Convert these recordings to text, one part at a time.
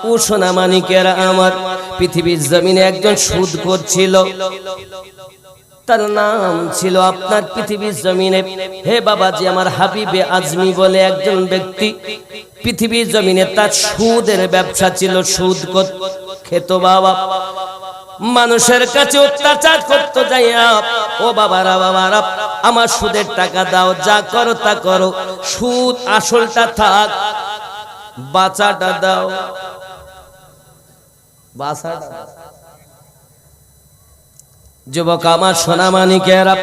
ও সোনা মানিকেরা আমার, পৃথিবীর জমিনে একজন সুদখোর ছিল, তার নাম ছিল আপনার পৃথিবীর জমিনে, হে বাবাজি আমার, হাবিবে আজমি বলে একজন ব্যক্তি। পৃথিবীর জমিনে তার সুদের ব্যবসা ছিল, সুদ খেত বাবা, মানুষের কাছে অত্যাচার করতে যাইয়া, ও বাবারা বাবারা আমার সুদের টাকা দাও, যা করো তা করো, সুদ আসলটা থাক, বাঁচাটা দাও, বাঁচাটা। যুবক আমার, সোনা মানিকেরা,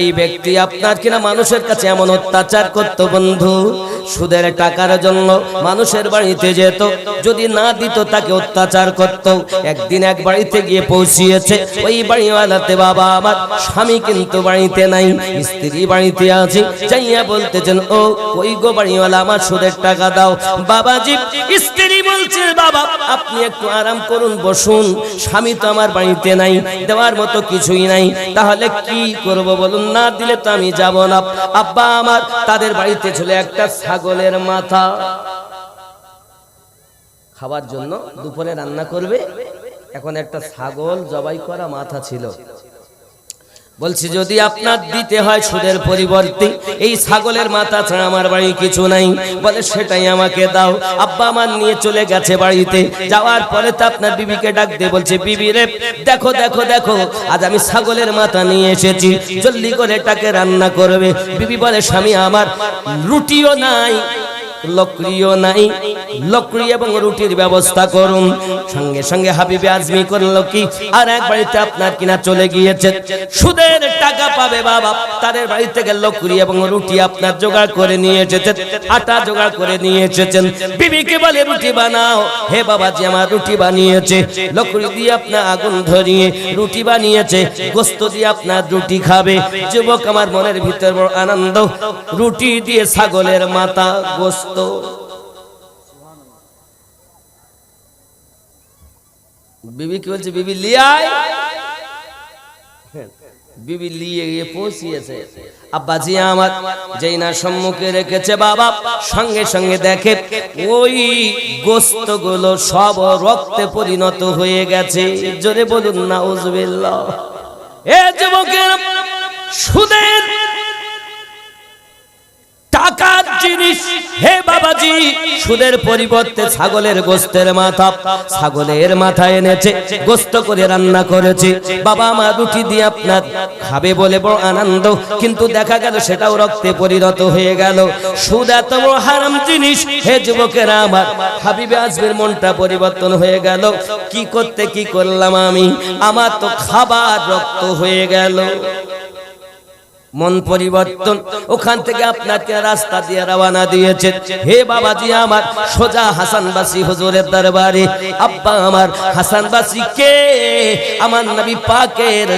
এই ব্যক্তি আপনার কিনা মানুষের কাছে এমন অত্যাচার করত বন্ধু, সুদের টাকার জন্য মানুষের বাড়িতে যেত, যদি না দিত তাকে অত্যাচার করত। একদিন এক বাড়িতে গিয়ে পৌঁছিয়েছে, ওই বাড়িওয়ালাতে বাবা আমার স্বামী কিন্তু বাড়িতে নাই, স্ত্রী বাড়িতে আছে, যাইয়া বলতেছেন, ও ওই গো বাড়িওয়ালা, আমার সুদের টাকা দাও। বাবাজি স্ত্রী বলছে, বাবা আপনি একটু আরাম করুন, বসুন, স্বামী তো আমার বাড়িতে নাই, দেওয়ার মতো কিছুই নাই, তাহলে কি করব বলুন, না দিলে তো আমি যাব না। আব্বা আমার তাদের বাড়িতে ছিল একটা ছাগলের মাথা, খাবার জন্য দুপুরে রান্না করবে, এখন একটা ছাগল জবাই করা মাথা ছিল। বলছি যদি আপনার দিতে হয় সুদের পরিবর্তে এই ছাগলের মাথা ছাড়া আমার বাড়ি কিছু নাই, বলে সেটাই আমাকে দাও। আব্বা আমার নিয়ে চলে গেছে বাড়িতে, যাওয়ার পরে তো আপনার বিবিকে ডাক দিয়ে বলছে, বিবি রে দেখো দেখো দেখো, আজ আমি ছাগলের মাথা নিয়ে এসেছি, জলদি করে এটাকে রান্না করবে। বিবি বলে, স্বামী আমার রুটিও নাই, লকড়িও নাই, লকড়ি এবং রুটির ব্যবস্থা করুন। সঙ্গে সঙ্গে হাবিবে আজমি করলো কি, আর এক বাড়িতে আপনার কিনা চলে গিয়েছে, সুদের টাকা পাবে বাবা, তাদের বাড়ি থেকে লকড়ি এবং রুটি আপনার জোগাড় করে নিয়ে এসেছেন, আটা জোগাড় করে নিয়ে এসেছেন। বিবিকে বলে, রুটি বানাও। হে বাবাজি আমার, রুটি বানিয়েছে, লকড়ি দিয়ে আপনার আগুন ধরিয়ে রুটি বানিয়েছে, গোস্ত দিয়ে আপনার রুটি খাবে। যুবক আমার মনের ভিতর বড় আনন্দ, রুটি দিয়ে ছাগলের মাথা, গোস্ত। বিবি কি বলছে, বিবি লিয়ায়, বিবি লিয়ে গিয়ে পৌঁছিয়েছে। আব্বাজি আমার যেই না সম্মুখে রেখেছে বাবা, সঙ্গে সঙ্গে দেখে ওই গোস্ত গুলো সব রক্তে পরিণত হয়ে গেছে। জোরে বলুন নাউজুবিল্লাহ। এ যুবকের, সুদের টাকার জিনিস, হে বাবাজি সুদের পরিবর্তে ছাগলের গোস্তের মাথা, ছাগলের মাথা এনেছে, গোস্ত করে রান্না করেছে। বাবা আমার রুটি দিয়ে আপনার খাবে বলে বড় আনন্দ, কিন্তু দেখা গেল সেটাও রক্তে পরিণত হয়ে গেল। সুদ এত বড় হারাম জিনিস, হে যুবকেরা আমার, হাবিবে আজমির মনটা পরিবর্তন হয়ে গেল। কি করতে কি করলাম আমি, আমার তো খাবার রক্ত হয়ে গেল। মন পরিবর্তন, ওখান থেকে আপনাকে রাস্তা দিয়ে রওনা দিয়েছে। হে বাবাজি আমার, সোজা হাসানবাসী হুজুরের দরবারে। আব্বা আমার হাসানবাসী কে, আমার নবী পাকের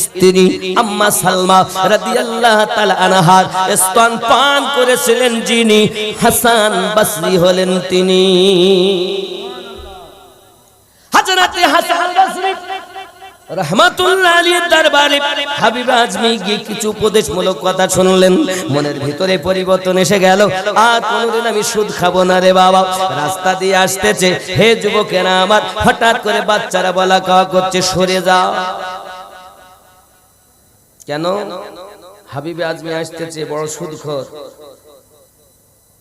স্ত্রী আম্মা সালমা রাদিয়াল্লাহু তাআলা আনহার স্তন পান করেছিলেন যিনি, হাসান বসরি হলেন তিনি। হযরতে হাসান বসরি রহমাতুল্লাহ আলাইহির দরবারে হাবিবে আজমি গিয়ে কিছু উপদেশমূলক কথা শুনলেন, মনের ভিতরে পরিবর্তন এসে গেল। আর কোনোদিন আমি সুদ খাবো না রে বাবা। রাস্তা দিয়ে আসতেছে, হে যুবকেরা আমার, হঠাৎ করে বাচ্চারা বলা কাওয়া করছে, সরে যাও। কেন? হাবিবে আজমি আসতেছে বড় সুদখোর,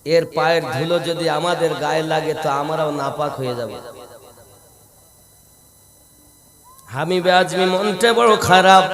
এর পায়ের ধুলো যদি আমাদের গায়ে লাগে তো আমরাও নাপাক হয়ে যাব। হাবিবে আজমি মনটা বড় খারাপ।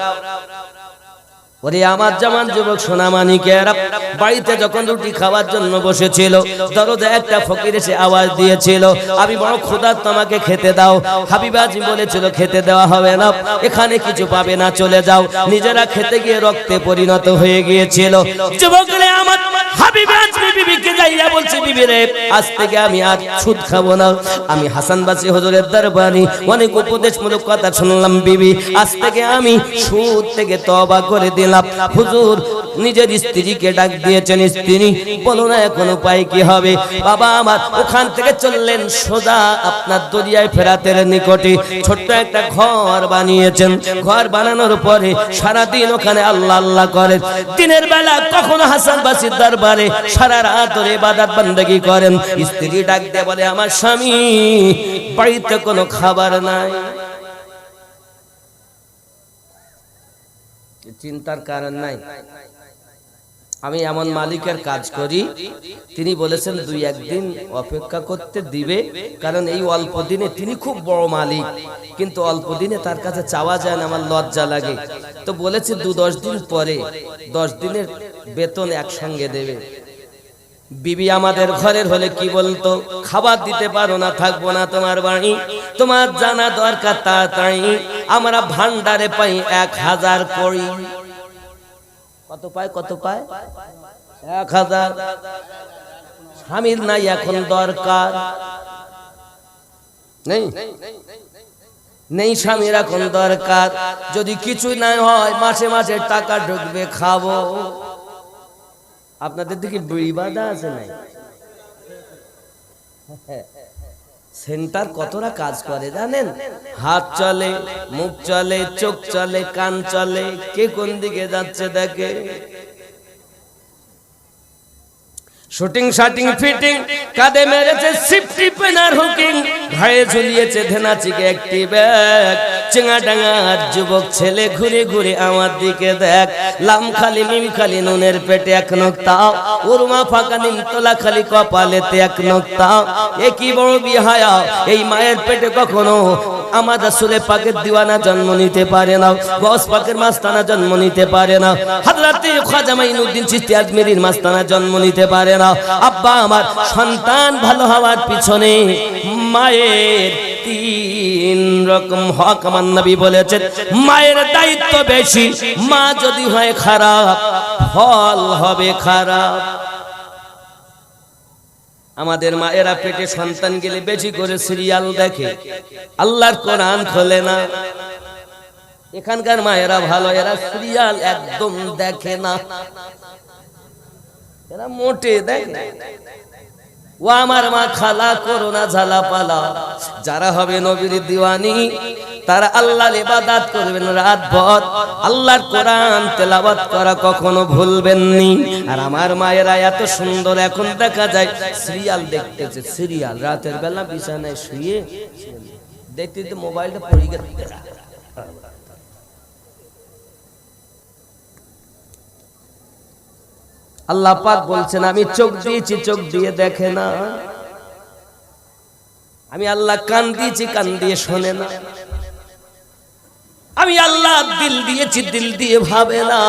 ওরে আমার জামান যুবক সোনা মানিকেরা, বাড়িতে যখন রুটি খাওয়ার জন্য বসেছিল, দরজায় একটা ফকির এসে আওয়াজ দিয়েছিল, আমি বড় ক্ষুধার্ত, আমাকে খেতে দাও। হাবিবে আজমি বলেছিল, খেতে দেওয়া হবে না, এখানে কিছু পাবে না, চলে যাও। নিজেরা খেতে গিয়ে রক্তে পরিণত হয়ে গিয়েছিল। যুবকরা আমার, হাবিবে আজমি বিবিকে যাইয়া বলছে, বিবি রে আজ থেকে আমি আর সুদ খাবো না। আমি হাসানবাসী হুজুরের দরবারে অনেক উপদেশমূলক কথা শুনলাম, বিবি আজ থেকে আমি সুদ থেকে তওবা করে দিলাম। হুজুর নিজের স্ত্রীকে ডাক দিয়েছেন, স্ত্রী বলো না এখন উপায় কি হবে। বাবা আমার ওখান থেকে চললেন সোজা আপনার দরিয়ায় ফেরাতের নিকটে ছোট্ট একটা ঘর বানিয়েছেন। ঘর বানানোর পরে সারাদিন ওখানে আল্লাহ আল্লাহ করেন। দিনের বেলা কখনো হাসান বাসির দরবারে সারা রাত ধরে ইবাদত বন্দেগী করেন। স্ত্রী ডাক দিয়ে বলে, আমার স্বামী বাড়িতে কোনো খাবার নাই। চিন্তার কারণ নাই। আমি এমন মালিকের কাজ করি, তিনি বলেছেন 2-1 দিন অপেক্ষা করতে দিবে, কারণ এই অল্প দিনে তিনি খুব বড় মালিক, কিন্তু অল্প দিনে তার কাছে চাওয়া যায় না, আমার লজ্জা লাগে। তো বলেছে 2-10 দিন পরে 10 দিনের বেতন একসঙ্গে দেবে। বিবি আমাদের ঘরের হলে কি বলতো, খাবার দিতে পারো না, থাকবো না তোমার বাড়ি, তোমার জানা দরকার তাড়াতাড়ি। আমরা ভান্ডারে পাই 1000 কড়ি। কত পায়? কত পায়? 1000। স্বামীর নাই এখন দরকার নেই, নেই স্বামীর এখন দরকার। যদি কিছু না হয় মাসে মাসে টাকা ঢুকবে, খাবো। আপনাদের দিকে বিড়ি বাঁধা আছে নাই? সেন্টার কতটা কাজ করে জানেন? হাত চলে, মুখ চলে, চোখ চলে, কান চলে, কে কোন দিকে যাচ্ছে দেখে। শুটিং শাটিং ফিটিং, কাঁধে মেরেছে সিফটি পেনার হুকিং, ঘাড়ে ঝুলিয়েছে ধেনাচিকে একটি ব্যাগ। চেঙ্গা ডাঙার যুবক ছেলে ঘুরে ঘুরে আমার দিকে দেখ। লাম খালি মিম খালি নুনের পেটে 1 নোক্তা, উরমা ফাঁকা নিমতলা খালি কপালেতে 1 নোক্তা। এ কি বড় বিহায়া, এই মায়ের পেটে কখনো আমার রাসূলে পাকের দিওয়ানা জন্ম নিতে পারে না, গস পাকের মাস্তানা জন্ম নিতে পারে না, হযরতে খাজা মাইনুদ্দিন চিশতি আজমেরীর মাস্তানা জন্ম নিতে পারে না। আব্বা আমার সন্তান ভালো হওয়ার পিছনে মায়ের 3 রকম হক আমার নবী বলেছেন। মায়ের দায়িত্ব বেশি, মা যদি হয় খারাপ ফল হবে খারাপ। আমাদের মায়েরা পেটে সন্তান গেলে বেশি করে সিরিয়াল দেখে, আল্লাহর কোরআন খোলে না। এখানকার মায়েরা ভালো, এরা সিরিয়াল একদম দেখে না, এরা মোটে দেখে। ও আমার মা খালা করোনা ঝালা পালা। যারা হবে নবীর দিওয়ানি তারা আল্লাহর ইবাদত করবেন রাত ভর, আল্লাহর কোরআন তেলাওয়াত করা কখনো ভুলবেন নি। আর আমার মায়েরা এত সুন্দর, এখন দেখা যায় সিরিয়াল দেখতেছে, সিরিয়াল রাতের বেলা বিছানায় শুয়ে দেখতে দেখতে মোবাইলটা পড়ে গেছে। আল্লাহ পাক বলছেন, আমি চোখ দিয়েছি, চোখ দিয়ে দেখে না। আমি আল্লাহ কান দিয়েছি, কান দিয়ে শোনে না। আমি আল্লাহ দিল দিয়েছি, দিল দিয়ে ভাবে না।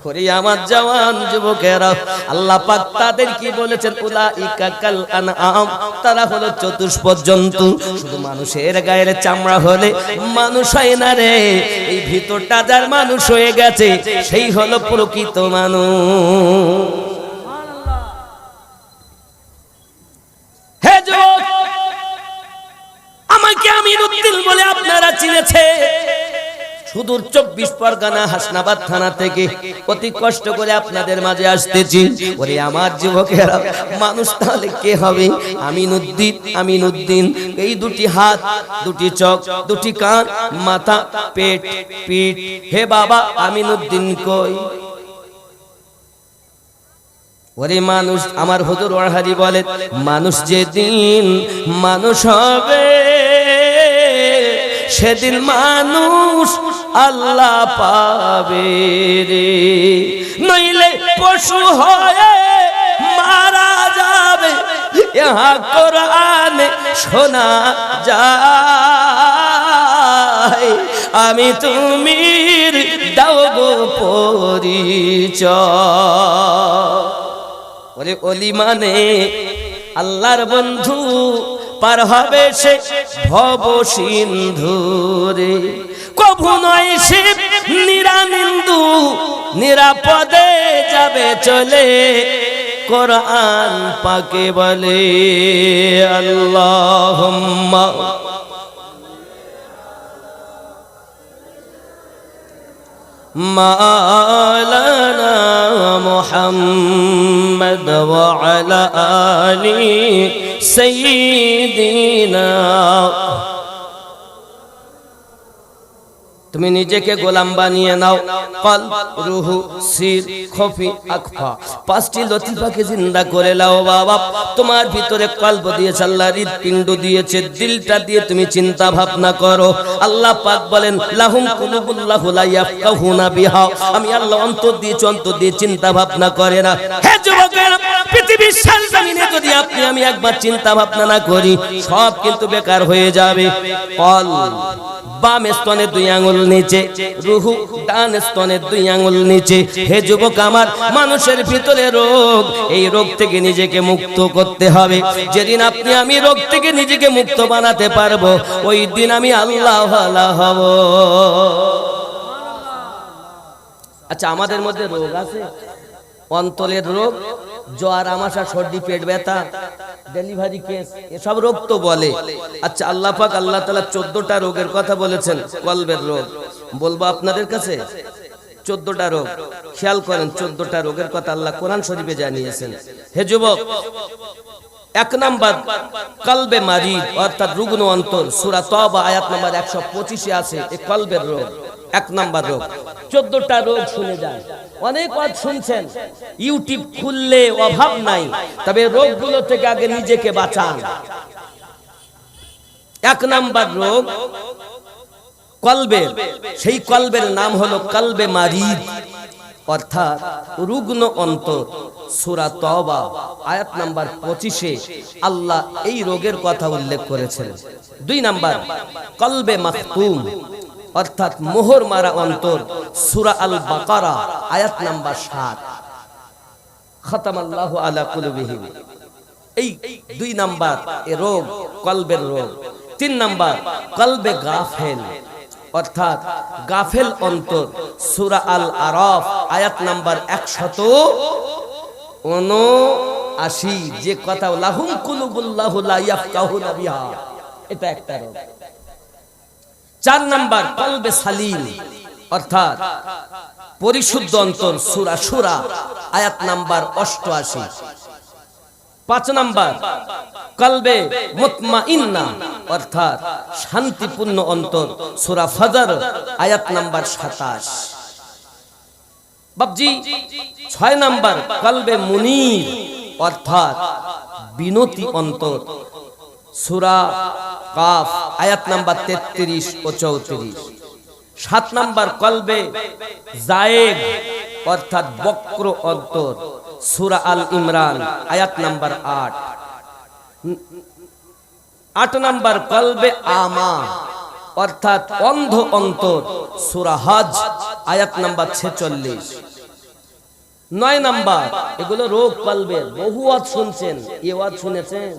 করে আমার জওয়ান যুবকেরা, আল্লাহ পাক তাদের কি বলেছেন, উলাইকা কাল আনআম, তারা হলো চতুষ্পদ জন্তু। শুধু মানুষের গায়ের চামড়া হলে মানুষ হয় না রে, এই ভিতরটা যার মানুষ হয়ে গেছে সেই হলো প্রকৃত মানুষ। হে যুবক, আমাকে আমিরউদ্দিন বলে আপনারা চিনেছে। সুদূর 24 পরগনা হাসনাবাদ থানা থেকে অতি কষ্ট করে আপনাদের মাঝে আসতেছি। ওরে আমার যুবকেরা, মানুষ তাহলে কে হবে? আমিনউদ্দিন, আমিনউদ্দিন। এই 2টি হাত, 2টি চোখ, 2টি কান, মাথা, পেট, পিঠ। হে বাবা, আমিনউদ্দিন কই? ওরে মানুষ, আমার হুজুর ওয়াহাবি বলে, মানুষ যেদিন মানুষ হবে সেদিন মানুষ আল্লাহ পাবে রে, নইলে পশু হয়ে মারা যাবে। ইহা কোরআনে শোনা যায়, আমি তুমি দাও গো পরিচয়। ওরে ওলি মানে আল্লাহর বন্ধু, পার হবে সে ভব সিন্ধুরে। কভু নয় সে নিরানিন্দু, নিরাপদে যাবে চলে। কোরআন পাকে বলে, আল্লাহুম্মা মাওলা মুহাম্মদ ওয়া আলা আলি সাইয়্যিদিনা। তুমি নিজেকে গোলাম বানিয়ে নাও। কলব, রুহু, সির, খফি, আকফা, পাঁচটি লতিফাকে জিন্দা করে নাও বাবা। তোমার ভিতরে কলব দিয়েছে আল্লাহ, হৃদপিণ্ড দিয়েছে, দিলটা দিয়ে তুমি চিন্তা ভাবনা করো। আল্লাহ পাক বলেন লাহুম কুলুবুল্লাহু লা ইয়াফকাহুনা বিহা। আমি আল্লাহ অন্তর দিয়েছি, অন্তর দিয়ে চিন্তা ভাবনা করে না। হে যুবকেরা, পৃথিবীর জমিনে যদি আপনি আমি একবার চিন্তা ভাবনা না করি, সব কিন্তু বেকার হয়ে যাবে। কল বাম স্তনের 2 আঙ্গুল নিচে, রুহু ডান স্তনের 2 আঙ্গুল নিচে। হে যুবক আমার, মানুষের ভিতরে রোগ, এই রোগ থেকে নিজেকে মুক্ত করতে হবে। যেদিন আপনি আমি রোগ থেকে নিজেকে মুক্ত বানাতে পারবো, ওই দিন আমি আল্লাহ ওয়ালা হব। আচ্ছা, আমাদের মধ্যে রোগ আছে, অন্তরের রোগ, জ্বর, আমাশা, সর্দি, পেট ব্যথা, ডেলিভারি কেস, এসব রোগ তো বলে। আচ্ছা, আল্লাহ পাক আল্লাহ তাআলা 14টা রোগের কথা বলেছেন। কলবের রোগ বলবো আপনাদের কাছে, 14টা রোগ। খেয়াল করেন, 14টা রোগের কথা আল্লাহ কোরআন শরীফে জানিয়েছেন। হে যুবক, 1 নাম্বার কলবে মারিদ, অর্থাৎ রুগ্ন অন্তর। সূরা তওবা আয়াত নাম্বার 125 আছে এই কলবের রোগ, 1 নাম্বার রোগ। 14টা রোগ শুনে যান। অনেক ওয়াজ শুনছেন, ইউটিউব খুললে অভাব নাই, তবে রোগগুলো থেকে আগে নিজেকে বাঁচান। 1 নাম্বার রোগ কলবের, সেই কলবের নাম হলো কলবে মারিদ, অর্থাৎ রুগ্ন অন্তর। সূরা তওবা আয়াত নাম্বার 25-এ আল্লাহ এই রোগের কথা উল্লেখ করেছেন। 2 নাম্বার কলবে মাখতুম, অর্থাৎ মোহর মারা অন্তর। সূরা আল বাকারা আয়াত নাম্বার 7, খাতামাল্লাহু আলা কুলুবিহিম। এই 2 নাম্বার এ রোগ, কলবের রোগ। 3 নাম্বার কলবে গাফেল, অর্থাৎ গাফেল অন্তর। সূরা আল আরাফ আয়াত নাম্বার 179, যে কথা লাহুম কুলুবুল্লাহু লা ইয়াফকাহুনা বিহা, এটা একটা রোগ। 4 নাম্বার কলবে সালিম, অর্থাৎ পরিশুদ্ধ অন্তর। সূরা শুরা আয়াত নাম্বার 88। 5 নাম্বার কলবে মুতমাইন্না, অর্থাৎ শান্তিপূর্ণ অন্তর। সূরা ফজর আয়াত নাম্বার 27। বাবজি 6 নাম্বার কলবে মুনীর, অর্থাৎ বিনতি অন্তর। সূরা কাফ আয়াত নাম্বার 33 ও 34। 7 নাম্বার কলবে জায়েগ, অর্থাৎ বক্র অন্তর। সূরা আল ইমরান আয়াত নাম্বার 8। 8 নাম্বার কলবে আমা, অর্থাৎ অন্ধ অন্তর। সূরা হজ আয়াত নাম্বার 46। 9 নাম্বার, এগুলো রোগ কলবের। বহু ওয়াজ শুনছেন, এই ওয়াজ শুনেছেন?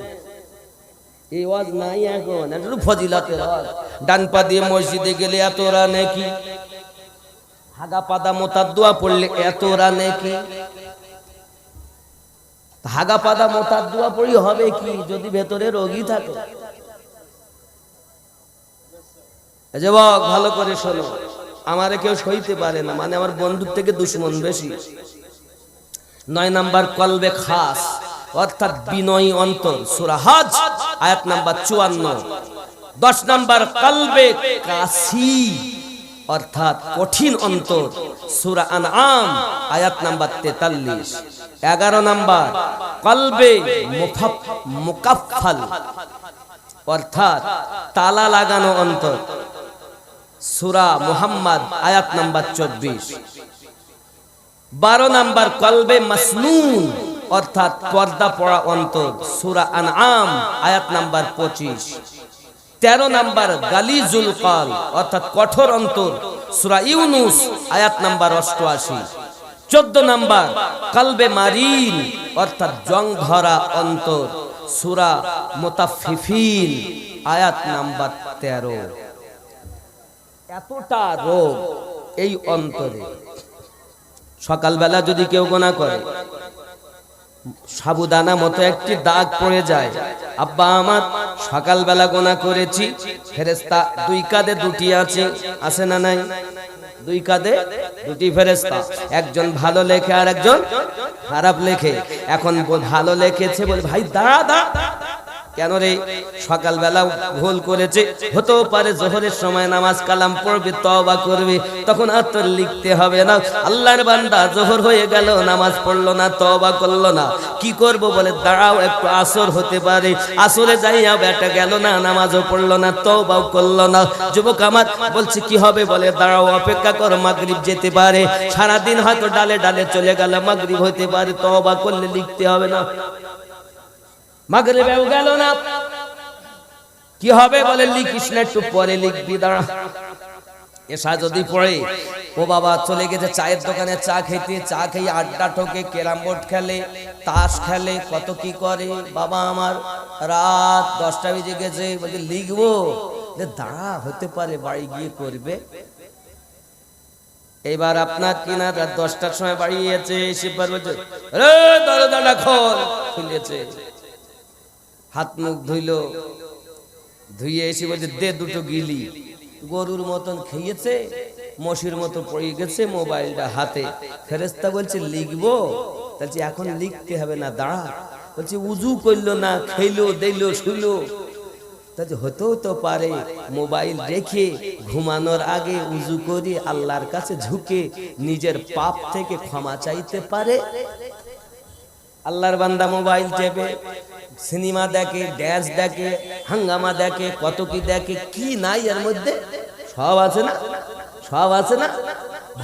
এই ওয়াজ নাই এখন, এটা ফজিলতের ওয়াজ। ডান পা দিয়ে মসজিদে গেলে এতরা নেকি, হাগা পাদা মোতার দোয়া পড়লে এতরা নেকি। হাগা পাদা মোতার দোয়া পড়ি হবে কি যদি ভেতরে রোগী থাকে? যুবক ভালো করে শোনো, আমারে কেউ সইতে পারে না, মানে আমার বন্ধুর থেকে দুশমন বেশি। 9 নাম্বার কলবে খাস, অর্থাৎ বিনয়ী অন্তর। সূরা হজ আয়াত নাম্বার 54। 10 নাম্বার কলবে কাসি, অর্থাৎ কঠিন অন্তর। সূরা আনআম আয়াত নাম্বার 43। 11 নাম্বার কলবে মুকাফফাল, অর্থাৎ তালা লাগানো অন্তর। সূরা মুহাম্মদ আয়াত নাম্বার 24। 12 নাম্বার কলবে মাসনুন, অর্থাৎ পর্দা পড়া অন্তর। সূরা আনআম আয়াত নাম্বার 25। 13 নাম্বার গালিজুল কল, অর্থাৎ কঠোর অন্তর। সূরা ইউনুস আয়াত নাম্বার 88। 14 নাম্বার কলবে মারিন, অর্থাৎ জং ধরা অন্তর। সূরা মুতাফফিফিন আয়াত নাম্বার 13। এতটা রোগ এই অন্তরে। সকালবেলা যদি কেউ গোনা করে, সাবুদানা মতো একটি দাগ পড়ে যায়, আব্বা আমার সকালবেলা গোনা করেছি, ফেরেশতা 2 কাঁধে 2টি আছে, আছে না নাই? দুই কাঁধে দুটি ফেরেশতা, একজন ভালো লেখে আর একজন খারাপ লেখে। এখন ভালো লেখেছে বলে ভাই দাঁড়া, কেন রে? সকালবেলা ভুল করেছে, হতেও পারে জোহরের সময় নামাজ কালাম পড়বে, তওবা করবে, তখন আর তোর লিখতে হবে না। আল্লাহর বান্দা জোহর হয়ে গেল, নামাজ পড়লো না, তওবা করলো না, কি করব বলে দাঁড়াও একটু, আসর হতে পারে, আসরে যাইয়া বেটা গেল না, নামাজও পড়লো না, তওবাও করলো না। যুবক আমার বলছে কি হবে বলে দাঁড়াও, অপেক্ষা কর, মাগরিব যেতে পারে, সারাদিন হয়তো ডালে ডালে চলে গেল, মাগরিব হতে পারে, তওবা করলে লিখতে হবে না। মাগরিবেও গেল না, কি হবে বলে লিখিস না, একটু পরে লিখবি, দাঁড়া। এসা যদি পড়ে, ও বাবা চলে গেছে চায়ের দোকানে চা খেতে, চা খেয়ে আড্ডা ঠোকে, ক্যারাম বোর্ড খেলে, তাস খেলে, কত কি করে। বাবা আমার রাত 10টা বেজে গেছে, বলছে লিখবো, দাঁড়া হতে পারে বাড়ি গিয়ে করবে। এবার আপনার কিনা রাত 10টার সময় বাড়ি গিয়েছে, এসে বলছে দরজাটা খোল, খুলেছে, হাত মুখ ধুইলো, ধুইয়ে এসে বলছে দে দুটো গিলি। গরুর মতন খেয়েছে, মশির মতো পড়ে গেছে, মোবাইলটা হাতে। ফেরেশতা বলছে লিখবো, বলছে এখন লিখতে হবে না, দাঁড়া। বলছে উজু করলো না, খেলো দিলো শুলো, তাহলে হতেও তো পারে মোবাইল রেখে ঘুমানোর আগে উজু করে আল্লাহর কাছে ঝুঁকে নিজের পাপ থেকে ক্ষমা চাইতে পারে। আল্লাহর বান্দা মোবাইল টেপে সিনেমা দেখে, ড্যান্স দেখে, হাঙ্গামা দেখে, কত কি দেখে, কি নাই এর মধ্যে? সব আছে না, সব আছে না,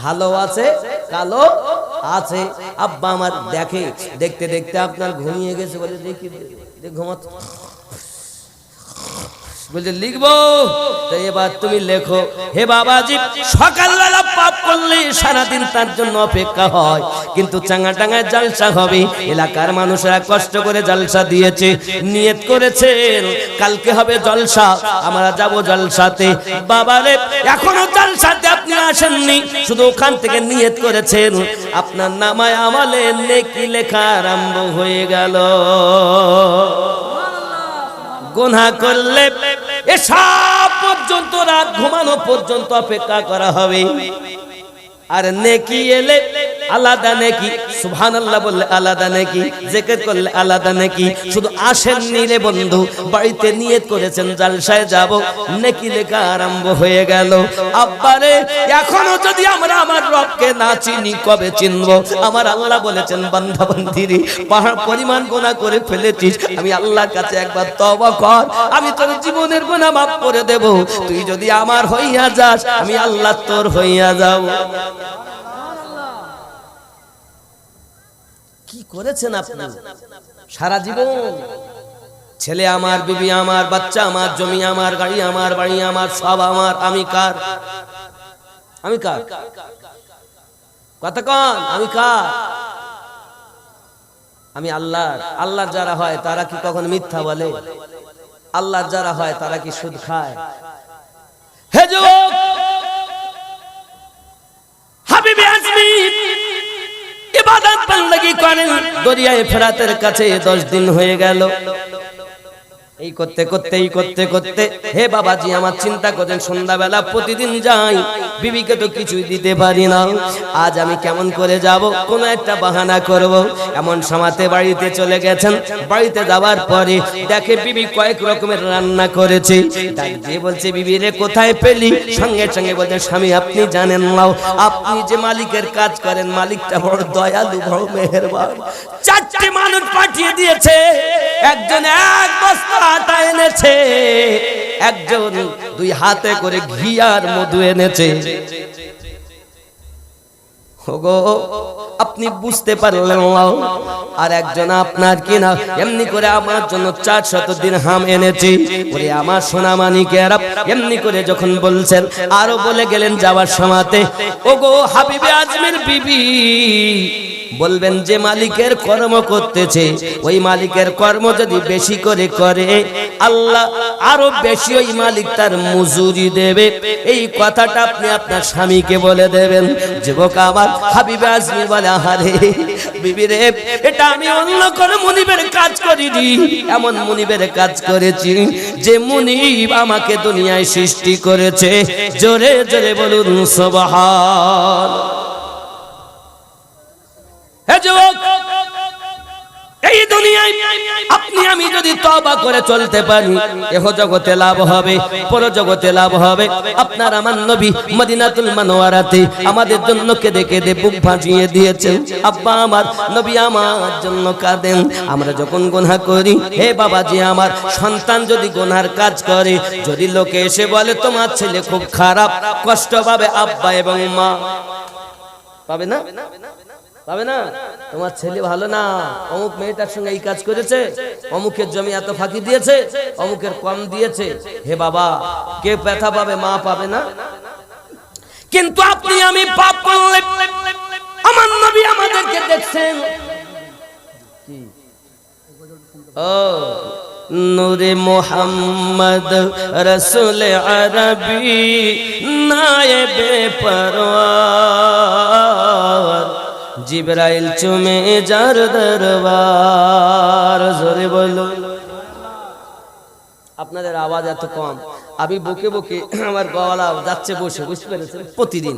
ভালো আছে, কালো আছে। আব্বা আমার দেখে, দেখতে দেখতে আপনার ঘুমিয়ে গেছে, বলে দেখি ঘুমাতো, বলছে লিখবো। তো এবার তুমি লেখো। হে বাবাজি, সকালবেলা পাপ করলে সারাদিন তার জন্য অপেক্ষা হয়, কিন্তু চাঙ্গা টাঙ্গায় জালসা হবে, এলাকার মানুষেরা কষ্ট করে জালসা দিয়েছে, নিয়ত করেছেন কালকে হবে জলসা, আমরা যাব জলসাতে। বাবারে এখনো জলসাতে আপনি আসেননি, শুধু ওখান থেকে নিয়ত করেছেন, আপনার নামায় আমলে নেকি লেখা আরম্ভ হয়ে গেল। গুনাহ করলে এসা পর্যন্ত, রাত ঘুমানো পর্যন্ত অপেক্ষা করা হবে, আর নেকি এলে আলাদা নেকি, সুবহানাল্লাহ বললে আলাদা নেকি, জিকির করলে আলাদা নেকি। শুধু আসেননি রে বন্ধু, বাড়িতে নিয়ত করেছেন জালসায় যাব, নেকি লেখা আরম্ভ হয়ে গেল। আব্বারে এখনো যদি আমরা আমার রবকে না চিনি, কবে চিনব? আমার আল্লাহ বলেছেন বান্দা বান্দিরে, পাহাড় পরিমাণ গুনাহ করে ফেলেছিস, আমি আল্লাহর কাছে একবার তওবা কর, আমি তোর জীবনের গুনাহ মাফ করে দেব। তুই যদি আমার হইয়া যাস, আমি আল্লাহ তোর হইয়া যাব। কি করেছেন আপনি সারা জীবন? ছেলে আমার, বিবি আমার, বাচ্চা আমার, জমি আমার, গাড়ি আমার, বাড়ি আমার, সব আমার। আমি কার? আমি কার? কথা কন, আমি কার? আমি আল্লাহর। আল্লাহর যারা হয় তারা কি কখন মিথ্যা বলে? আল্লাহর যারা হয় তারা কি সুদ খায়? হে যুবক, হাবিবে আজমি ইবাদত বندگی করেন দরিয়ায়ে ফেরাতের কাছে, 10 দিন হয়ে গেল। এই করতে করতে হে বাবাজি আমার চিন্তা করেন, সন্ধ্যাবেলা প্রতিদিন যাই, বিবিকে তো কিছুই দিতে পারি না, আজ আমি কেমন করে যাব, কোন একটা বাহানা করব। এমন সময়তে বাড়িতে চলে গেছেন, বাড়িতে যাওয়ার পরে দেখে বিবি কয়েক রকমের রান্না করেছে। ডাক দিয়ে বলছে বিবি রে কোথায় পেলি? সঙ্গে সঙ্গে বলছে স্বামী আপনি জানেন না, আপনি যে মালিকের কাজ করেন, মালিকটা বড় দয়ালু, বড় মেহেরবান। 4টে মানুষ পাঠিয়ে দিয়েছে, একজন 1 বস্তা আটা এনেছে, একজন 2 হাতে করে ঘি আর মধু এনেছে। ওগো আপনি বুঝতে পারলেন না, আর একজন আপনার কিনা এমনি করে আমার জন্য 400 দিরহাম এনেছে। ওরে আমার সোনা মানিকেরা, এমনি করে যখন বলছেন, আরো বলে গেলেন যাওয়ার সময়তে, ওগো হাবিবে আজমির বিবি, বলবেন যে মালিকের কর্ম করতেছে, ওই মালিকের কর্ম যদি বেশি করে করে, আল্লাহ আরো বেশি ওই মালিক তার মজুরি দেবে। এই কথাটা আপনি আপনার স্বামীকে বলে দেবেন। যুবক আমার হাবিবে আজমি বলে, আরে বিবি রে, এটা আমি অন্য কোন মুনিবের কাজ করিনি, এমন মুনিবের কাজ করেছি যে মুনিব আমাকে দুনিয়ায় সৃষ্টি করেছে। জোরে জোরে বলুন সুবহান। হে যুবক, এই দুনিয়ায় আপনি আমি যদি তওবা করে চলতে পারি, এহ জগতে লাভ হবে, পর জগতে লাভ হবে। আপনার আমার নবী মদিনাতুল মুনাওয়ারাতে আমাদের জন্য কেঁদে কেঁদে বুক ভাসিয়ে দিয়েছেন। আব্বা আমার, নবী আমার জন্য কাঁদেন। আমরা যখন গুনাহ করি, হে বাবাজি আমার, সন্তান যদি গুনার কাজ করে, যদি লোকে এসে বলে তোমার ছেলে খুব খারাপ, কষ্ট পাবে আব্বা এবং মা। পাবে না? পাবে না? তোমার ছেলে ভালো না, অমুক মেয়েটার সঙ্গে এই কাজ করেছে, অমুকের জমি এত ফাঁকি দিয়েছে, অমুকের কম দিয়েছে। হে বাবা, কে ব্যথা পাবে? মা পাবে না? কিন্তু আপনি আমি পাপ করলে, আমার নবী আমাদেরকে দেখছেন। ও নূরে মোহাম্মদ রসুল আরবি নায়েবে পরওয়ার, জিবরাইল চুমে যার দরবার। জোরে বলো। আপনাদের আওয়াজ এত কম, আমি বকে বকে আমার গলা যাচ্ছে বসে, বুঝতে পেরেছেন? প্রতিদিন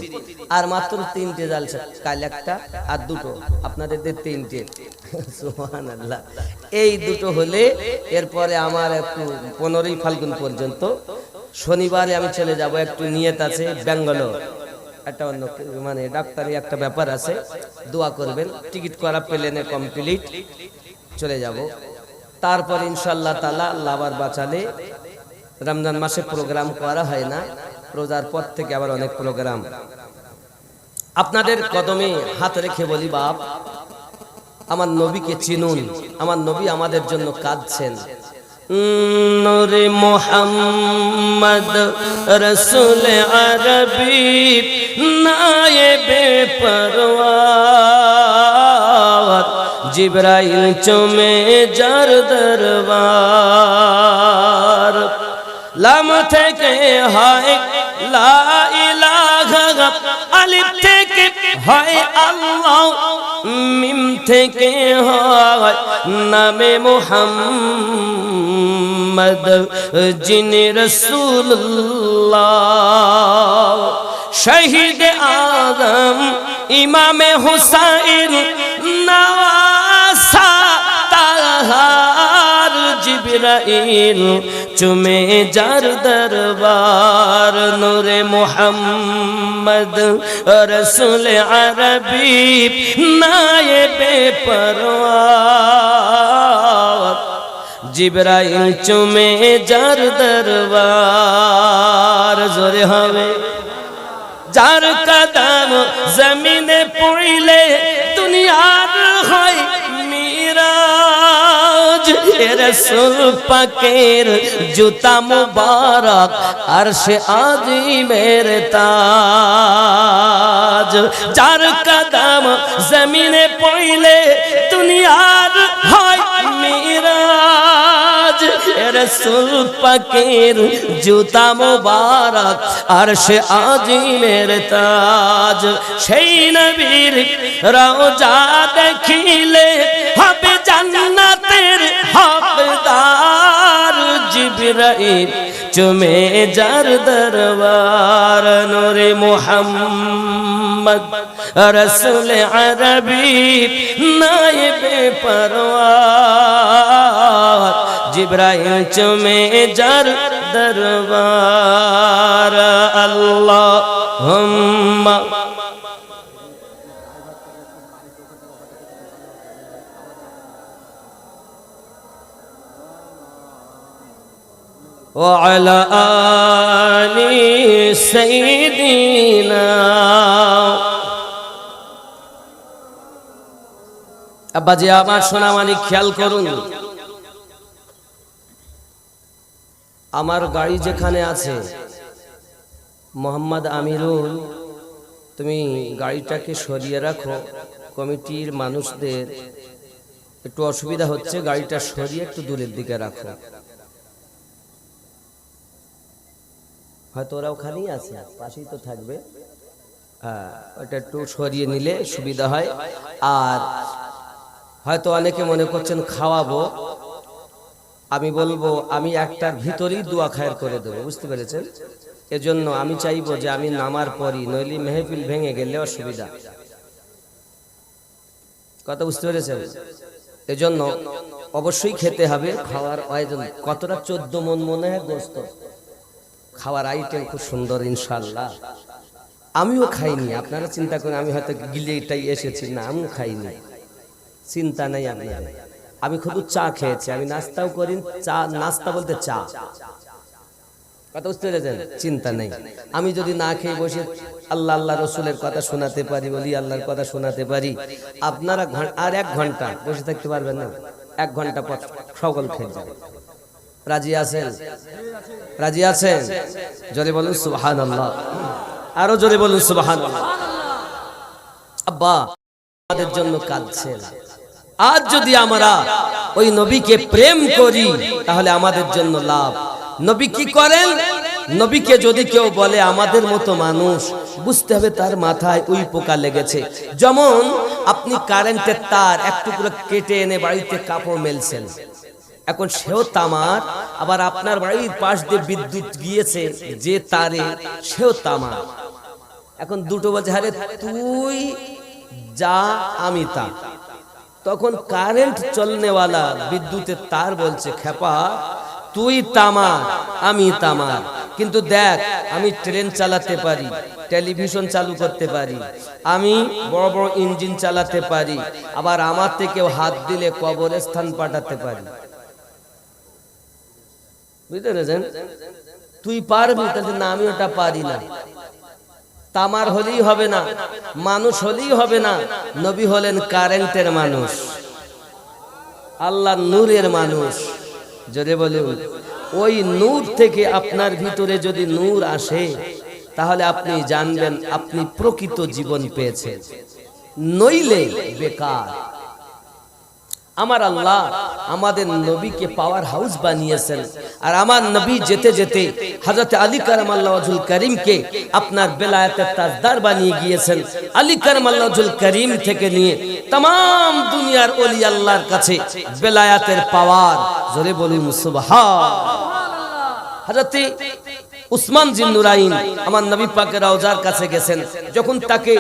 আর মাত্র 3টে জালসা, কাল একটা আর 2টো, আপনাদের 3টে। সুবহানাল্লাহ। এই 2টো হলে এরপরে আমার একটু 15ই ফাল্গুন পর্যন্ত, শনিবারে আমি চলে যাব, একটু নিয়ত আছে ব্যাঙ্গালোর, একটা অন্য মানে ডাক্তারি একটা ব্যাপার আছে, দোয়া করবেন। টিকিট করা প্লেনে কমপ্লিট, চলে যাব। তারপর ইনশাআল্লাহ তাআলা আল্লাহ আবার বাঁচালে, রমজান মাসে প্রোগ্রাম করা হয় না, রোজার পর থেকে আবার অনেক প্রোগ্রাম। আপনাদের কদমে হাত রেখে বলি, বাপ আমার নবীকে চিনুন, আমার নবী আমাদের জন্য কাঁদছেন। নূরে মোহাম্মদ রসুল আরবি নায়েবে পরওয়ার, জিবরাইল চুমে যার দরবার। লাম থেকে হয় লা ইলাহা, আলিফ থেকে হয় আল্লাহ, মিম থেকে হয় নামে মুহাম্মদ, যিনি রাসূলুল্লাহ। শহীদ আজম ইমামে হুসাইন নওয়াসা তাহার, জিবরাইল চুমে যার দরবার। নূরে মুহাম্মদ রসুল আরবি নায়েবে পরওয়ার, জিবরাইল চুমে যার দরবার। জোরে হবে। যার কদম জমিনে পড়িলে দুনিয়ার হয় মিরাজ, রাসূল পাকের জুতা মুবারক আরশে আজিমের তাজ। যার কদম জমিনে পড়িলে দুনিয়ার হয় মিরাজ, রাসূল পাকের জুতা মুবারক আরশে আজিমের তাজ। সেই নবীর রওজা দেখিলে হবে জান্নাতের হকদার, জিবরাইল চুমে যার দরবার। নূরে মুহাম্মদ রসুল আরবি নায়েবে পরওয়ার, জিবরাইল চুমে যার দরবার। আল্লাহুম্মা وعلى آل سيدنا। আব্বাজি আমার সোনা মানিক, খেয়াল করুন, আমার গাড়ি যেখানে আছে, মোহাম্মদ আমিরুল, তুমি গাড়িটাকে সরিয়ে রাখো, কমিটির মানুষদের একটু অসুবিধা হচ্ছে, গাড়িটা সরিয়ে একটু দূরের দিকে রাখো। হয়তো ওরা ওখানেই আছে, পাশেই তো থাকবে। হ্যাঁ, ওটা একটু সরিয়ে নিলে সুবিধা হয়। আর হয়তো অনেকে মনে করছেন খাওয়াবো, আমি বলবো আমি একটার ভিতরেই দোয়া খায়ের করে দেবো, বুঝতে পেরেছেন? এজন্য আমি চাইবো যে আমি নামার পরই, নইলে মেহফিল ভেঙে গেলে অসুবিধা। কথা বুঝতে পেরেছেন? এজন্য অবশ্যই খেতে হবে। খাওয়ার আয়োজন কতটা 14 মন মনে হয় গোস্ত, খাওয়ার আইটেম খুব সুন্দর ইনশাআল্লাহ। আমিও খাইনি, আপনারা চিন্তা করেন আমি হয়তো গিলেটাই এসেছি, না আমিও খাইনি, চিন্তা নাই আপনার। আমি শুধু চা খেয়েছি, আমি নাস্তাও করি, চা নাস্তা বলতে চা। কথা বুঝতে পেরেছেন? চিন্তা নেই। আমি যদি না খেয়ে বসে আল্লাহ আল্লাহ রসুলের কথা শোনাতে পারি, বলি আল্লাহর কথা শোনাতে পারি, আপনারা আর 1 ঘন্টা বসে থাকতে পারবেন না। 1 ঘন্টা পর সকল খেয়ে যাবে। রাজি আছেন? রাজি আছেন? জোরে বলুন সুবহানাল্লাহ, আরো জোরে বলুন সুবহানাল্লাহ। আব্বা আমাদের জন্য কাঁদছেন। আজ যদি আমরা ওই নবীকে প্রেম করি তাহলে আমাদের জন্য লাভ। নবী কি করেন? নবীকে যদি কেউ বলে আমাদের মতো মানুষ, বুঝতে হবে তার মাথায় ওই পোকা লেগেছে। যেমন আপনি কারেন্টের তার এক টুকরো কেটে এনে বাড়িতে কাপড় মেলছেন, এখন সেও তামার, আবার আপনার বাড়ির পাশ দিয়ে বিদ্যুৎ গিয়েছে যে তারে, সেও তামার। এখন দুটো বলছে আরে তুই যা আমি তা। তখন কারেন্ট চলনেওয়ালা বিদ্যুতের তার বলছে খেপা তুই তামার আমি তামার, কিন্তু দেখ আমি ট্রেন চালাতে পারি, টেলিভিশন চালু করতে পারি, আমি বড় বড় ইঞ্জিন চালাতে পারি, আবার আমার থেকেও হাত দিলে কবরস্থান পাঠাতে পারি। বুঝতে পেরেছেন? তুই পারবি? তাহলে না আমি ওটা পারি না। তামার হলেই হবে না, মানুষ হলেই হবে না। নবী হলেন কারেন্টের মানুষ, আল্লাহ নূরের মানুষ। জোরে বলুন, ওই নূর থেকে আপনার ভিতরে যদি নূর আসে তাহলে আপনি জানবেন আপনি প্রকৃত জীবন পেয়েছেন, নইলে বেকার। আমার আল্লাহ আমাদের নবীকে পাওয়ার হাউস বানিয়েছেন, আর আমার নবী যেতে যেতে হযরত আলী কারামাল্লাহু ওয়াজহুল করিমকে আপনার বেলায়েতের তাজদার বানিয়ে গিয়েছেন। আলী কারামাল্লাহু ওয়াজহুল করিম থেকে নিয়ে तमाम দুনিয়ার ওলি আল্লাহর কাছে বেলায়েতের পাওয়ার। জোরে বলুন সুবহানাল্লাহ। হযরত উসমান জিন্নুরাইন আমার নবী পাকের রওজার কাছে গেছেন, যখন তাকে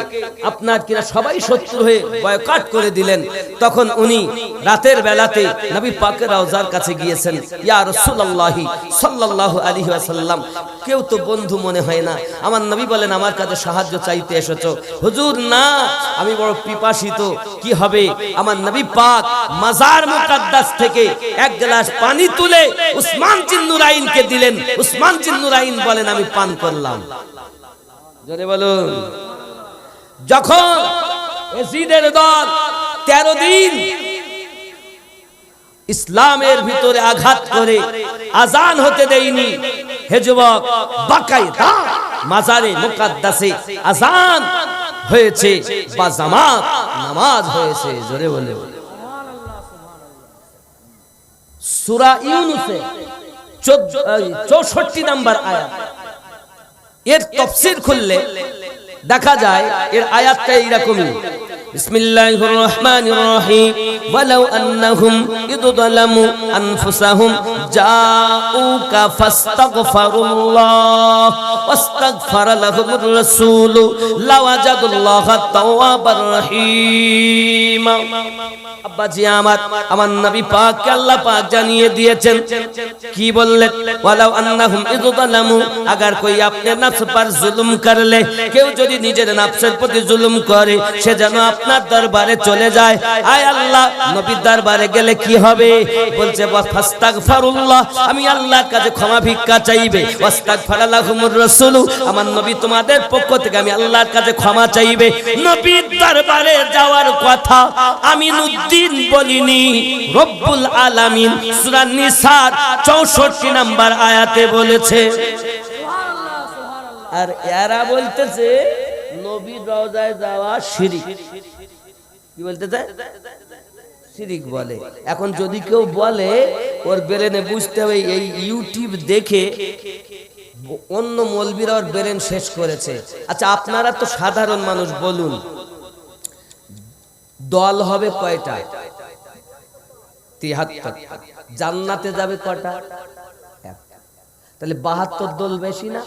আপনার কিনা সবাই শত্রু হয়ে বয়কট করে দিলেন, তখন উনি রাতের বেলাতে নবী পাকের রওজার কাছে গিয়েছেন। ইয়া রাসূলুল্লাহ সাল্লাল্লাহু আলাইহি ওয়াসাল্লাম, কেউ তো বন্ধু মনে হয় না। আমার নবী বলেন আমার কাছে সাহায্য চাইতে এসেছো? হুজুর না, আমি বড় পিপাসিত। কি হবে? আমার নবী পাক মাজার মুকাদ্দাস থেকে 1 গ্লাস পানি তুলে উসমান জিন্নুরাইনকে দিলেন। উসমান জিন্নুরাইন বলেন আমি পান করলাম। জোরে বলুন। যখন ইয়াজিদের দল 13 দিন ইসলামের ভিতরে আঘাত করে আজান হতে দেয়নি, হে যুবক, বাকায়দা মাজারে মুকাদ্দাসে আজান হয়েছে বা জামাত নামাজ হয়েছে। জোরে বলুন সুবহানাল্লাহ। সূরা ইউনূসে 64 নম্বর আয়াত, এর তাফসীর খুললে দেখা যায় এর আয়াতটা এইরকমই। বিসমিল্লাহির রহমানির রহিম, ওয়ালাউ আন্নাহুম ইযলামু আনফুসাহুম জাউকা ফাস্তাগফিরুল্লাহ ওয়াস্তাগফারা লাহুমুর রাসূল লাওয়াজাদুল্লাহা তাওয়াবার রহিম। আব্বাজি আমার নবী পাককে আল্লাহ পাক জানিয়ে দিয়েছেন, কি বললেন? ওয়ালাউ আন্নাহুম ইযলামু, अगर कोई अपने नफ्स पर जुल्म कर ले, কেউ যদি নিজের নফসের প্রতি জুলুম করে সে যেন আপনার দরবারে চলে যায়। আয় আল্লাহ, নবীর দরবারে গেলে কি হবে? বলছে ফাস্তাগফিরুল্লাহ, আমি আল্লাহর কাছে ক্ষমা ভিক্ষা চাইবে। ওয়াস্তাগফারা লাহুমুর রাসূল, আমার নবী তোমাদের পক্ষ থেকে আমি আল্লাহর কাছে ক্ষমা চাইবে। নবীর দরবারে যাওয়ার কথা আমিনুদ্দিন বলিনি, রব্বুল আলামিন সূরা নিসার 64 নম্বর আয়াতে বলেছে। সুবহানাল্লাহ সুবহানাল্লাহ। আর এরা বলতেছে নবীর রওজায় যাওয়া শিরক। কি বলতেছে? শিরক বলে। এখন যদি কেউ বলে, ওর ব্রেনে বুঝতে হবে এই ইউটিউব দেখে অন্য মৌলবীরা ওর ব্রেন শেষ করেছে। আচ্ছা আপনারা তো সাধারণ মানুষ, বলুন দল হবে কয়টা? 73। জান্নাতে যাবে কটা? একটা। তাহলে 72 দল বেশি না?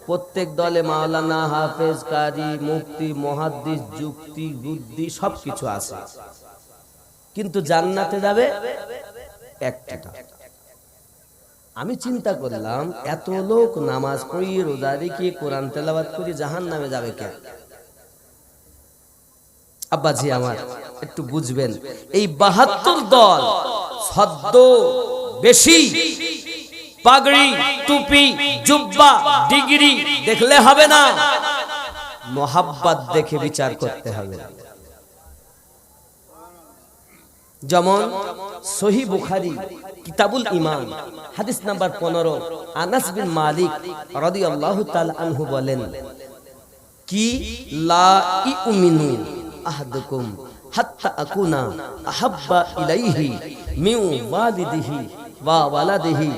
প্রত্যেক দলে মাওলানা, হাফেজ, কারি, মুফতি, মুহাদ্দিস, যুক্তি, বুদ্ধি সবকিছু আছে, কিন্তু জান্নাতে যাবে একটা। আমি চিন্তা করলাম এত লোক নামাজ পড়ি, রোজা রেখে, কোরআন তেলাওয়াত করি, জাহান্নামে যাবে কে? আব্বাজি আমার একটু বুঝবেন, এই 72 দল সদ্য বেশি পাগড়ি, টুপি, জুব্বা, ডিগ্রি দেখলে হবে না, মোহাব্বত দেখে বিচার করতে হবে। যেমন সহিহ বুখারী কিতাবুল ঈমান হাদিস নাম্বার 15, আনাস বিন মালিক রাদিয়াল্লাহু তাআলা আনহু বলেন, কি লা ইউমিনু আহাদুকুম হাত্তা আকুনা আহাব্বা ইলাইহি মিন ওয়ালিদিহি ওয়া ওয়ালাদিহি।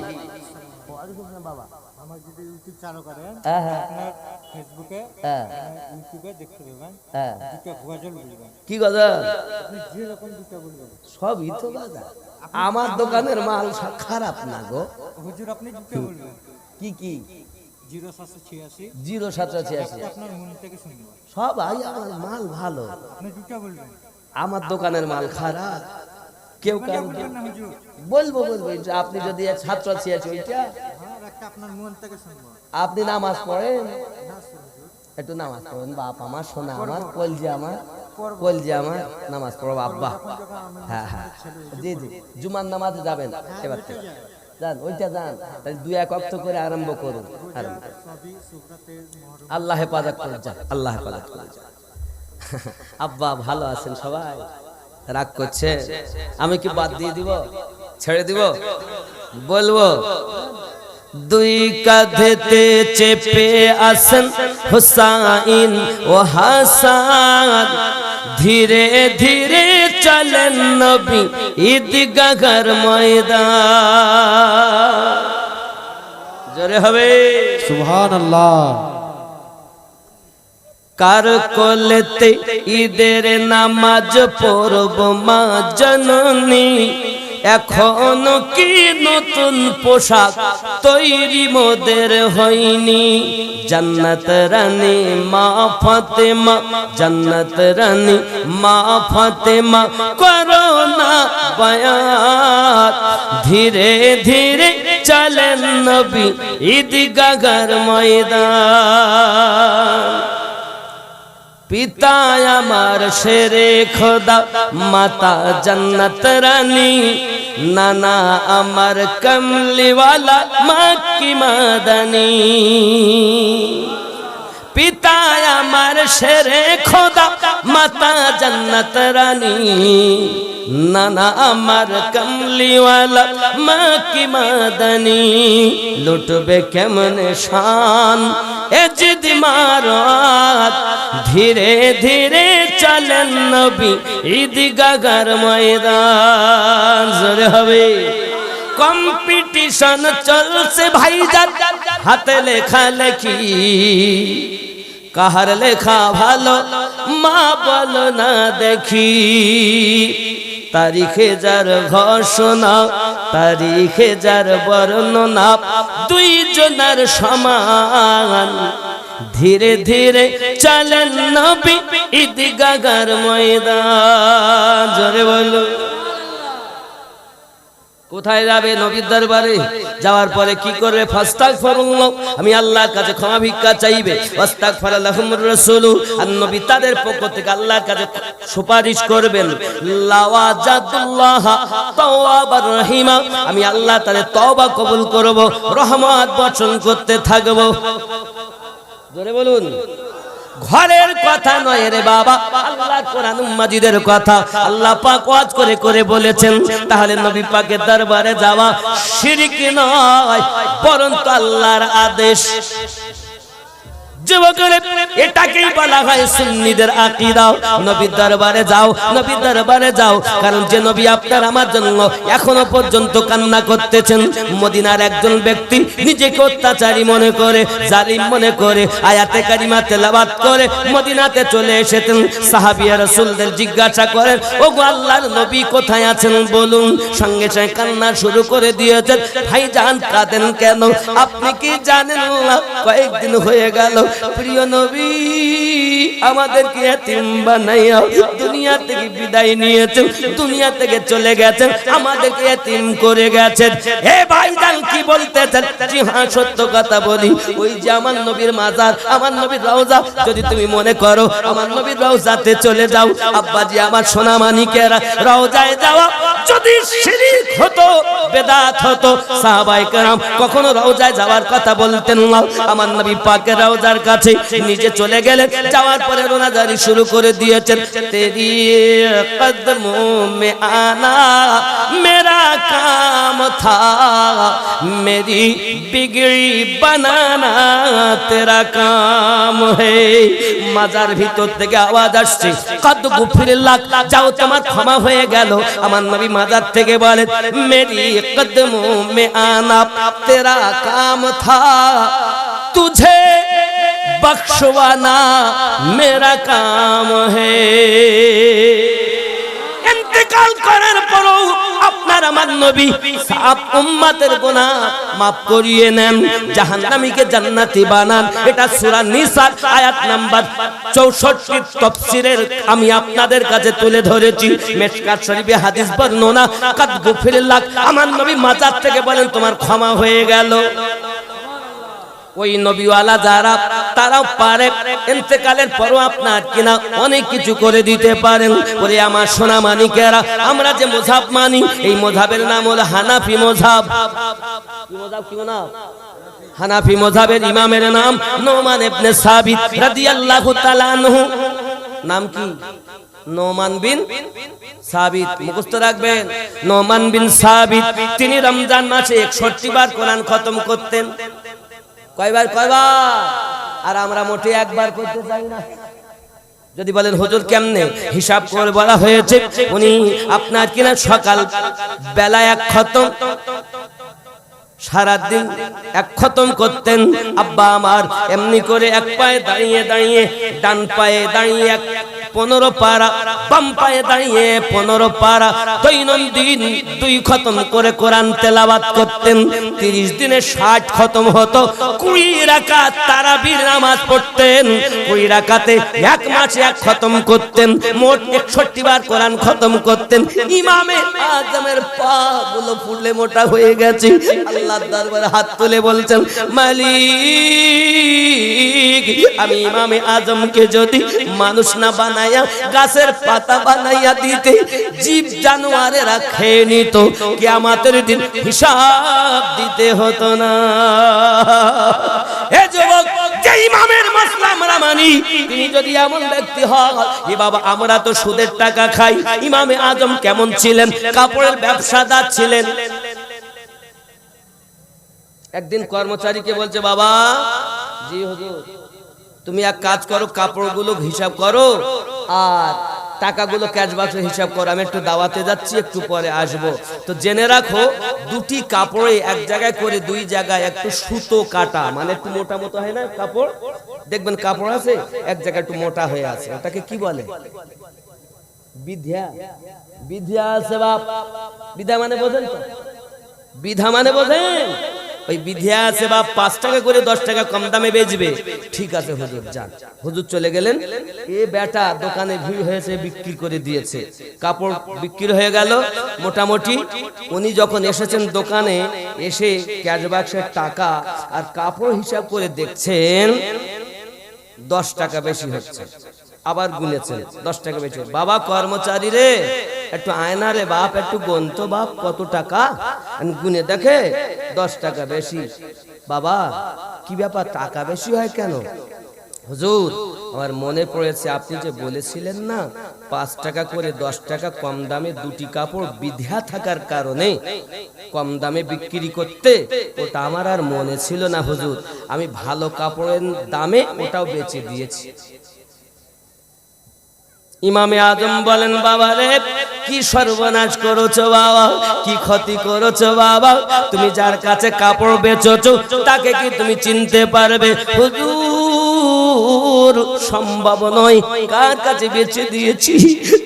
আমার যদি ইউটিউব চালু করেন, হ্যাঁ আপনার ফেসবুকে, ইউটিউবে দেখতে পাবেন, দুটো গজল বলবেন। কি গজল? আপনি যে রকম দুটো বলবেন সবই তো বাজার। আমার দোকানের মাল খারাপ না গো হুজুর, আপনি দুটো বলবেন। কি কি? 0786 0786। আপনার মন থেকে শুনবো। সবাই আমার মাল ভালো, আপনি দুটো বলবেন। আমার দোকানের মাল খারাপ, কেউ কেন বলবেন না হুজুর। বলবো এটা আপনি যদি ছাত্র আছে ওইটা, হ্যাঁ, একটা আপনার মন থেকে শুনবো। আপনি নামাজ পড়েন, না হুজুর, একটু নামাজ পড়েন, বাপ আমার, সোনা আমার, কলজি আমার, কলজি আমার, নামাজ পড়ো আব্বা। হ্যাঁ হ্যাঁ জি জি, জুমার নামাজে যাবেন এবার থেকে, যান ওইটা যান, তাহলে 2-1 ওয়াক্ত করে আরম্ভ করুন। সবই সুবরাতের মুহররম। আল্লাহ হেফাজত করে যান, আল্লাহ হেফাজত করে যান। আব্বা ভালো আছেন সবাই? রাগ করছে? আমি কি বাদ দিয়ে দিব, ছেড়ে দিব? বলবো, দুই কাঁধেতে চেপে আসেন হুসাইন ও হাসান, ধীরে ধীরে চলেন নবী ঈদগাহর ময়দান। জোরে হবে সুবহানাল্লাহ। কার কোলেতে ঈদের নামাজ পড়ব মা জননী, এখনো কি নতুন পোশাক তৈরি মোদের হয়নি। জান্নাত রানী মা ফাতেমা, জান্নাত রানী মা ফাতেমা, করোনা বায়াত, ধীরে ধীরে চলেন নবী ঈদগাহর ময়দান। পিতা আমার শেরে খোদা, মাতা জান্নাত রানী, নানা আমার কমলিওয়ালা মক্কি মাদানী। পিতা আমার শেরে খোদা, মাতা জান্নাত রানী, নানা আমার কমলিওয়ালা মক্কি মাদানী। লুটবে কেমনে শান এ জিদ মারাত, ধীরে ধীরে চলেন নবী ঈদগাহর ময়দান। জোরে হবে। কম্পিটিশন চলছে ভাইজান, হাতে লেখা লেখি, কাহার লেখা ভালো মা বলো না দেখি। তারিখে যার ঘোষণা, তারিখে যার বর্ণনা, দুইজনের সমান, ধীরে ধীরে চলেন নবী ঈদগাহর ময়দান। জোরে বলো। কোথায় যাবে? নবীর দরবারে। যাওয়ার পরে কি করবে? ফাস্তাগফিরুল্লাহ, আমি আল্লাহর কাছে ক্ষমা ভিক্ষা চাইবে। ওয়াস্তাগফারা লাহুমুর রাসূলু, আর নবী তাদের পক্ষ থেকে আল্লাহর কাছে সুপারিশ করবেন। লাওয়াজাদুল্লাহ তাওয়াবার রহিমা, আমি আল্লাহ তাদের তওবা কবুল করব, রহমত বর্ষণ করতে থাকব। জোরে বলুন। ঘরের কথা নয় রে বাবা, আল্লাহ কোরআন মাজিদের কথা আল্লাহ পাক ওয়াজ করে করে বলেছেন। তাহলে নবী পাকের দরবারে যাওয়া শিরক নয়, বরং আল্লাহর আদেশ। যুবকরা, এটাকেই বলা হয় সুন্নিদের আকীদা। নবীর দরবারে যাও, নবীর দরবারে যাও, কারণ যে নবী আপনার আমার জন্য এখনো পর্যন্ত কান্না করতেছেন। মদিনার একজন ব্যক্তি নিজেকে অত্যাচারী মনে করে, জালিম মনে করে আয়াতে কারিমা তেলাওয়াত করে মদিনাতে চলে এসেছেন। সাহাবিয়া রাসূলদের জিজ্ঞাসা করেন, ওগো আল্লাহর নবী কোথায় আছেন বলুন। সঙ্গে সঙ্গে কান্না শুরু করে দিয়েছেন। ভাইজান কাঁদেন কেন? আপনি কি জানেন না কয়েকদিন হয়ে গেল প্রিয় নবী আমাদেরকে এতিম বানাইয়া দুনিয়া থেকে বিদায় নিয়েছেন, দুনিয়া থেকে চলে গেছেন, আমাদেরকে এতিম করে গেছেন। হে ভাইজান কি বলতেছেন? জি হ্যাঁ, সত্য কথা বলি। ওই যে আমার নবীর মাজার, আমার নবীর রওজা, যদি তুমি মনে করো আমার নবীর রওজাতে চলে যাও। আব্বাজি আমার সোনা মানিকেরা, রওজায় যাওয়া যদি শিরক হতো, বেদাত হতো, সাহাবায়ে কেরাম কখনো রওজায় যাওয়ার কথা বলতেন না। আমার নবী পাকের রওজার কাছে নিজে চলে গেলেন, যাওয়ার পরে রোনাজারি শুরু করে দিয়েছেন। তেরি কদমোं में आना मेरा काम था, मेरी बिगड़ी बनाना तेरा काम है। মাজার ভিতর থেকে আওয়াজ আসছে, কদ গুফিরিল্লাহ, যাও তোমার ক্ষমা হয়ে গেল। আমার নবী মাজার থেকে বলেন, মেরি কদমোं में आना तेरा काम था, तुझे बख्शवाना मेरा काम है। इंतकाल করার পরও আপনার আমার নবী সব উম্মতের গুনাহ maaf করিয়ে নেন, জাহান্নামীকে জান্নাতি বানান। এটা সূরা নিসা আয়াত নাম্বার 64 তাফসীরের আমি আপনাদের কাছে তুলে ধরেছি। মিশকাত শরীফে হাদিস বর্ণনা, কদ গুফিরিল্লাহ, আমার নবী মাজার থেকে বলেন তোমার ক্ষমা হয়ে গেল। ওই নবীওয়ালা যারা তারাও পারে ইন্তেকালের পরও আপনার কিনা অনেক কিছু করে দিতে পারেন। বলে আমার সোনা মানিকেরা, আমরা যে মুযহাব মানি এই মুযহাবের নাম হলো হানাফি মুযহাব। কি মুযহাব? কি নাম? হানাফি মুযহাবের ইমামের নাম নোমান ইবনে সাবিত রাদিয়াল্লাহু তাআলা আনহু। নাম কি? নোমান বিন সাবিত। মুখস্থ রাখবেন, নোমান বিন সাবিত। তিনি রমজান মাসে 61 বার কোরআন খতম করতেন। কয়বার? কয়বার? আর আমরা মোটে একবার করতে চাই না। যদি বলেন হুজুর কেমনে, হিসাব করে বলা হয়েছে উনি আপনার কিনা সকাল বেলা এক খতম, সারা দিন এক খতম করতেন। আব্বা আমার এমনি করে এক পায়ে দাঁড়িয়ে দাঁড়িয়ে, ডান পায়ে দাঁড়িয়ে 15 পারা, বাম পায়ে দাঁড়িয়ে 15 পারা, দৈনন্দিন 2 খতম করে কোরআন তেলাওয়াত করতেন। 30 দিনে 60 খতম হতো। 20 রাকাত তারাবির নামাজ পড়তেন। 20 রাকাতে এক মাসে 1 খতম করতেন। মোট 61 বার কোরআন খতম করতেন। ইমামে আজমের পা গুলো ফুলে মোটা হয়ে গেছে। আল্লাহর দরবারে হাত তুলে বলছেন, মালিক আমি ইমামে আজমকে যদি মানুষ না বানায়া গাছের পাতা বানাইয়া দিতে, জীব জানোয়ারেরা খেয়ে নিত, কিয়ামতের দিন হিসাব দিতে হতো না। হে যুবক, যে ইমামের মাসলা আমরা মানি, তিনি যদি এমন ব্যক্তি হয়, এ বাবা আমরা তো সুদের টাকা খাই। ইমামে আজম কেমন ছিলেন? কাপড়ের ব্যবসাদার ছিলেন। একদিন কর্মচারীকে বলছে, বাবা জি হুজুর, তুমি এক কাজ করো, কাপড়গুলো হিসাব করো আর টাকাগুলো ক্যাশ বাক্সে হিসাব করো, আমি একটু দাওয়াতে যাচ্ছি, একটু পরে আসবো। তো জেনে রাখো, 2টি কাপড়ে এক জায়গায় করে 2 জায়গায় একটু সুতো কাটা, মানে একটু মোটা মতো হয় না কাপড়, দেখবেন কাপড় আছে এক জায়গায় একটু মোটা হয়ে আছে, ওটাকে কি বলে? বিধা। বিধা আছে বাপ। বিধা মানে বোঝেন তো? বিধা মানে বোঝেন? ওই বিধিয়া আছে বা 5 টাকা করে 10 টাকা কম দামে বেচবে। ঠিক আছে হুজুর যান। হুজুর চলে গেলেন। এ বেটা দোকানে ভিড় হয়েছে, বিক্রি করে দিয়েছে, কাপড় বিক্রি হয়ে গেল মোটামুটি। উনি যখন এসেছেন দোকানে, এসে ক্যাশ বাক্সের টাকা আর কাপড় হিসাব করে দেখছেন 10 টাকা বেশি হচ্ছে। আবার গুনেছেন 10 টাকা বেশি। বাবা কর্মচারী রে, একটু আয়না রে বাপ, একটু গুন তো বাপ কত টাকা। গুনে দেখে 10 টাকা বেশি। বাবা কি ব্যাপার, টাকা বেশি হয় কেন? হুজুর আমার মনে পড়েছে আপনি যে বলেছিলেন না 5 টাকা করে 10 টাকা কম দামে দুটি কাপড় বিধা থাকার কারণে কম দামে বিক্রি করতে, ওটা আমার আর মনে ছিল না হুজুর, আমি ভালো কাপড়ের দামে ওটাও বেচে দিয়েছি। ইমামে আজম বলেন, বাবা রে কি সর্বনাশ করেছো বাবা, কি ক্ষতি করেছো বাবা, তুমি যার কাছে কাপড় বেচেছো তাকে কি তুমি চিনতে পারবে? হুজুর সম্ভব নয়, কার কাছে বেচে দিয়েছি,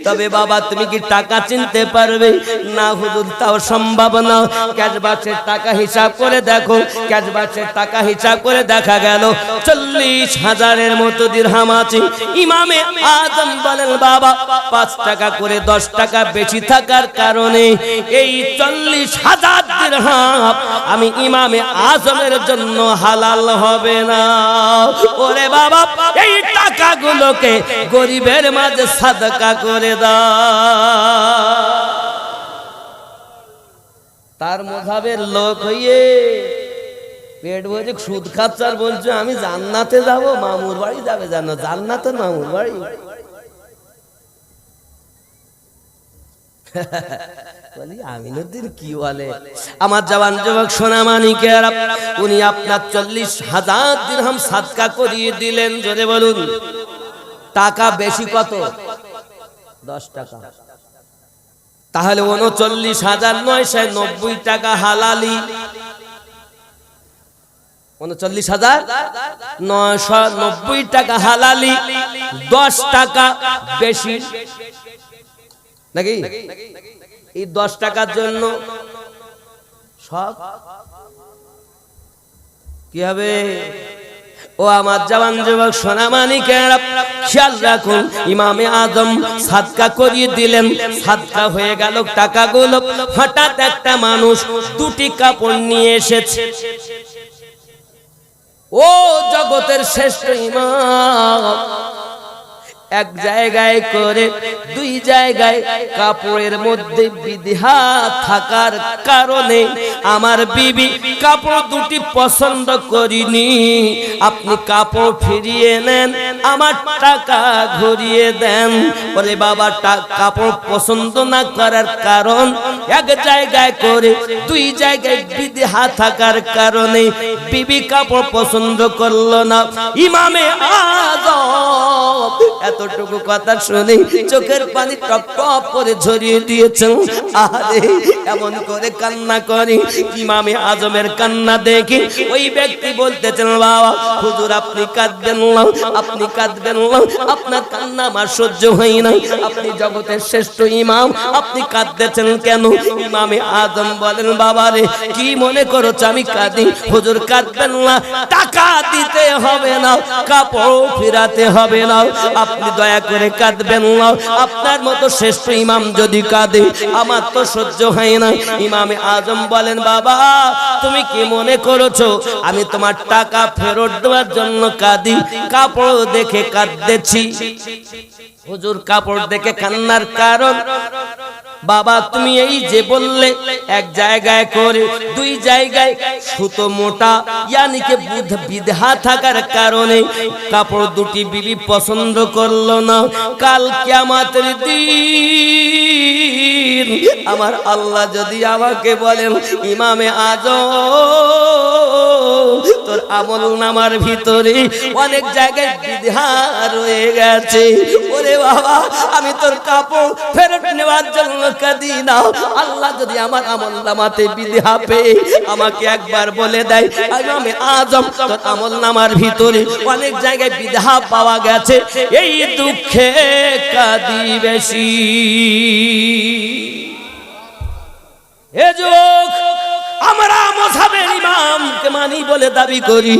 তবে বাবা তুমি কি টাকা চিনতে পারবে? না হুজুর তাও সম্ভব না। ক্যাশবাক্সের টাকা হিসাব করে দেখো, ক্যাশবাক্সের টাকা হিসাব করে দেখা গেল 40,000-এর মতো দিরহাম আছে। ইমামে আজম বলেন, বাবা 5 টাকা করে 10 টাকা বেশি থাকার কারণে এই 40,000 দিরহাম আমি ইমামে আজমের জন্য হালাল হবে না। ওরে বাবা এই টাকাগুলোকে গরিবের মাঝে সাদকা করে দাও। তার মজাবের লোক হইয়ে পেট ভরে সুদ খাচ্ছে আর বলছে আমি জান্নাতে যাব, মামুর বাড়ি যাবে, জানো জান্নাত মামুর বাড়ি। বলি আমিনুদ্দিন কি বলে? আমার জওয়ান যুবক সোনা মানিকের, উনি আপনার 40,000 দিরহাম সাদকা করিয়ে দিলেন। জোরে বলুন। টাকা বেশি কত? 10 টাকা। তাহলে 39,990 টাকা হালালি। 39,990 টাকা হালালি, 10 টাকা বেশি নাকি? এই 10 টাকার জন্য সব কি হবে? ও আমার জওয়ান যুবক সোনা মানিকেরা খেয়াল রাখুন, ইমামে আজম সাদকা করিয়ে দিলেন, সাদকা হয়ে গেল টাকাগুলো। হঠাৎ একটা মানুষ দুটি কাপড় নিয়ে এসেছে। ও জগতের শ্রেষ্ঠ ইমাম এক জায়গায় করে দুই জায়গায় কাপড়ের মধ্যে বিধা থাকার কারণে আমার বিবি কাপড় দুটি পছন্দ করিনি, আপনি কাপড় ফিরিয়ে নেন, আমার টাকা ঘুরিয়ে দেন। বলে বাবা কাপড় পছন্দ না করার কারণ এক জায়গায় করে দুই জায়গায় বিধা থাকার কারণে বিবি কাপড় পছন্দ করলো না। ইমামে আজম এতটুকু কথা শুনে চোখের পানি টপ টপ করে ঝরিয়ে দিয়েছেন। আরে এমন করে কান্না করে। ইমামে আজমের কান্না দেখে ওই ব্যক্তি বলতেছেন, বাবা হুজুর আপনি কাঁদবেন না, আপনি কাঁদবেন না, আপনার কান্না আমার সহ্য হয় না, আপনি জগতের শ্রেষ্ঠ ইমাম, আপনি কাঁদতেছেন কেন? ইমামে আজম বলেন, বাবা রে কি মনে করছো আমি কাঁদি? হুজুর কাঁদবেন না, টাকা দিতে হবে না, কাপড় ফিরাতে হবে না, আপনি দয়া করে কাঁদবেন না। আপনার মতো শ্রেষ্ঠ ইমাম যদি কাঁদে আমার তো সহ্য হয় না। ইমামে আজম বলেন, বাবা তুমি কি মনে করেছো আমি তোমার টাকা ফেরত দেওয়ার জন্য কাঁদি? কাপড় দেখে কাঁদতেছি। হুজুর কাপড় দেখে কান্নার কারণ? বাবা তুমি এই যে বললে এক জায়গায় করে দুই জায়গায় সুতো মোটা ইয়ানি কে বিধা থাকার কারণে কাপড় দুটি বিবি পছন্দ করলো না। কাল কিয়ামতের দিন আমার আল্লাহ যদি আমাকে বলেন, ইমামে আজম তোর আমল নামার ভিতরে অনেক জায়গায় বিধা রয়ে গেছে, ওরে বাবা আমি তোর কাপড় ফেরত নেওয়ার জন্য কাঁদি না। আল্লাহ যদি আমার আমল নামাতে বিধা পেয়ে আমাকে একবার বলে দেয়, ইমামে আজম তোর আমল নামার ভিতরে অনেক জায়গায় বিধা পাওয়া গেছে, এই দুঃখে কাঁদি বেশি। এ যুবক আমরা মাযহাবের ইমামকে মানি বলে দাবি করি,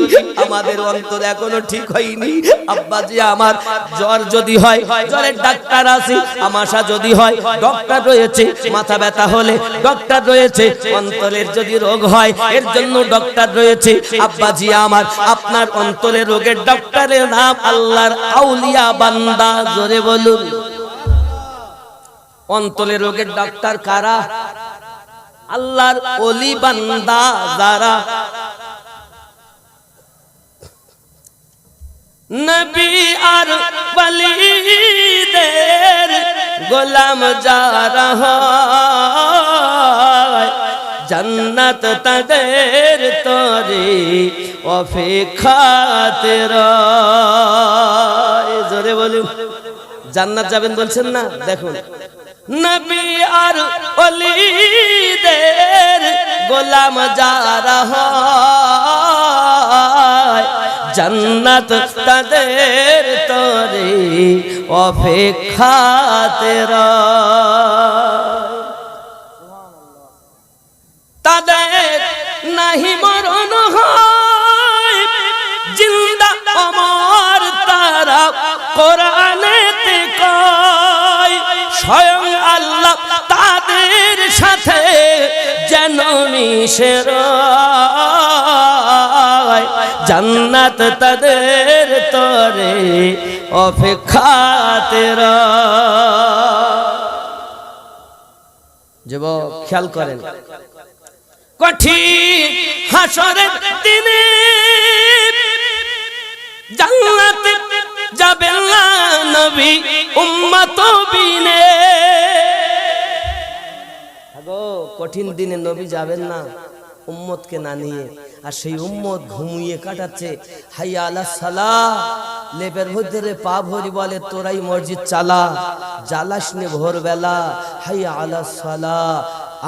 আমাদের অন্তর এখনো ঠিক হয়নি। আব্বাজি আমার জ্বর যদি হয় জ্বরের ডাক্তার আছে, আমাশা যদি হয় ডক্টর রয়েছে, মাথা ব্যথা হলে ডক্টর রয়েছে, অন্তরের যদি রোগ হয় এর জন্য ডক্টর রয়েছে। আব্বাজি আমার আপনার অন্তরের রোগের ডক্টরের নাম আল্লাহর আউলিয়া বান্দা। জোরে বলুন। অন্তরের রোগের ডাক্তার কারা? আল্লাহর ওলি বান্দা যারা। নবী আর ওলিদের গোলাম যারা হয় জান্নাত তাদের তরে অপেক্ষাতে রয়। জোরে বলুন, জান্নাত যাবেন বলছেন না? দেখুন, নবী আর ওলিদের গোলাম যারা হয় জান্নাত তাদের তরে অপেক্ষাতে রয়। তাদের নাহি মরণ হয়, জিন্দা অমর তারা কোরআনেতে কয়। স্বয়ং আল্লাহ তাদের সাথে যেন মিশে রয়, জান্নাত তাদের তরে অপেক্ষাতে রয়। যুবক খেয়াল করেন, কঠিন হাসরের দিনে জান্নাতে যাবেন না নবী উম্মত বিনে। আগো কঠিন দিনে নবী যাবেন না উম্মতকে না নিয়ে, আর সেই উম্মত ঘুমিয়ে কাটাচ্ছে। হাইয়া আলাস সালাহ, লেপের মধ্যে পা ভরি বলে তোরাই মসজিদ চালা, জ্বালাস নে ভোরবেলা। হাইয়া আলাস সালাহ,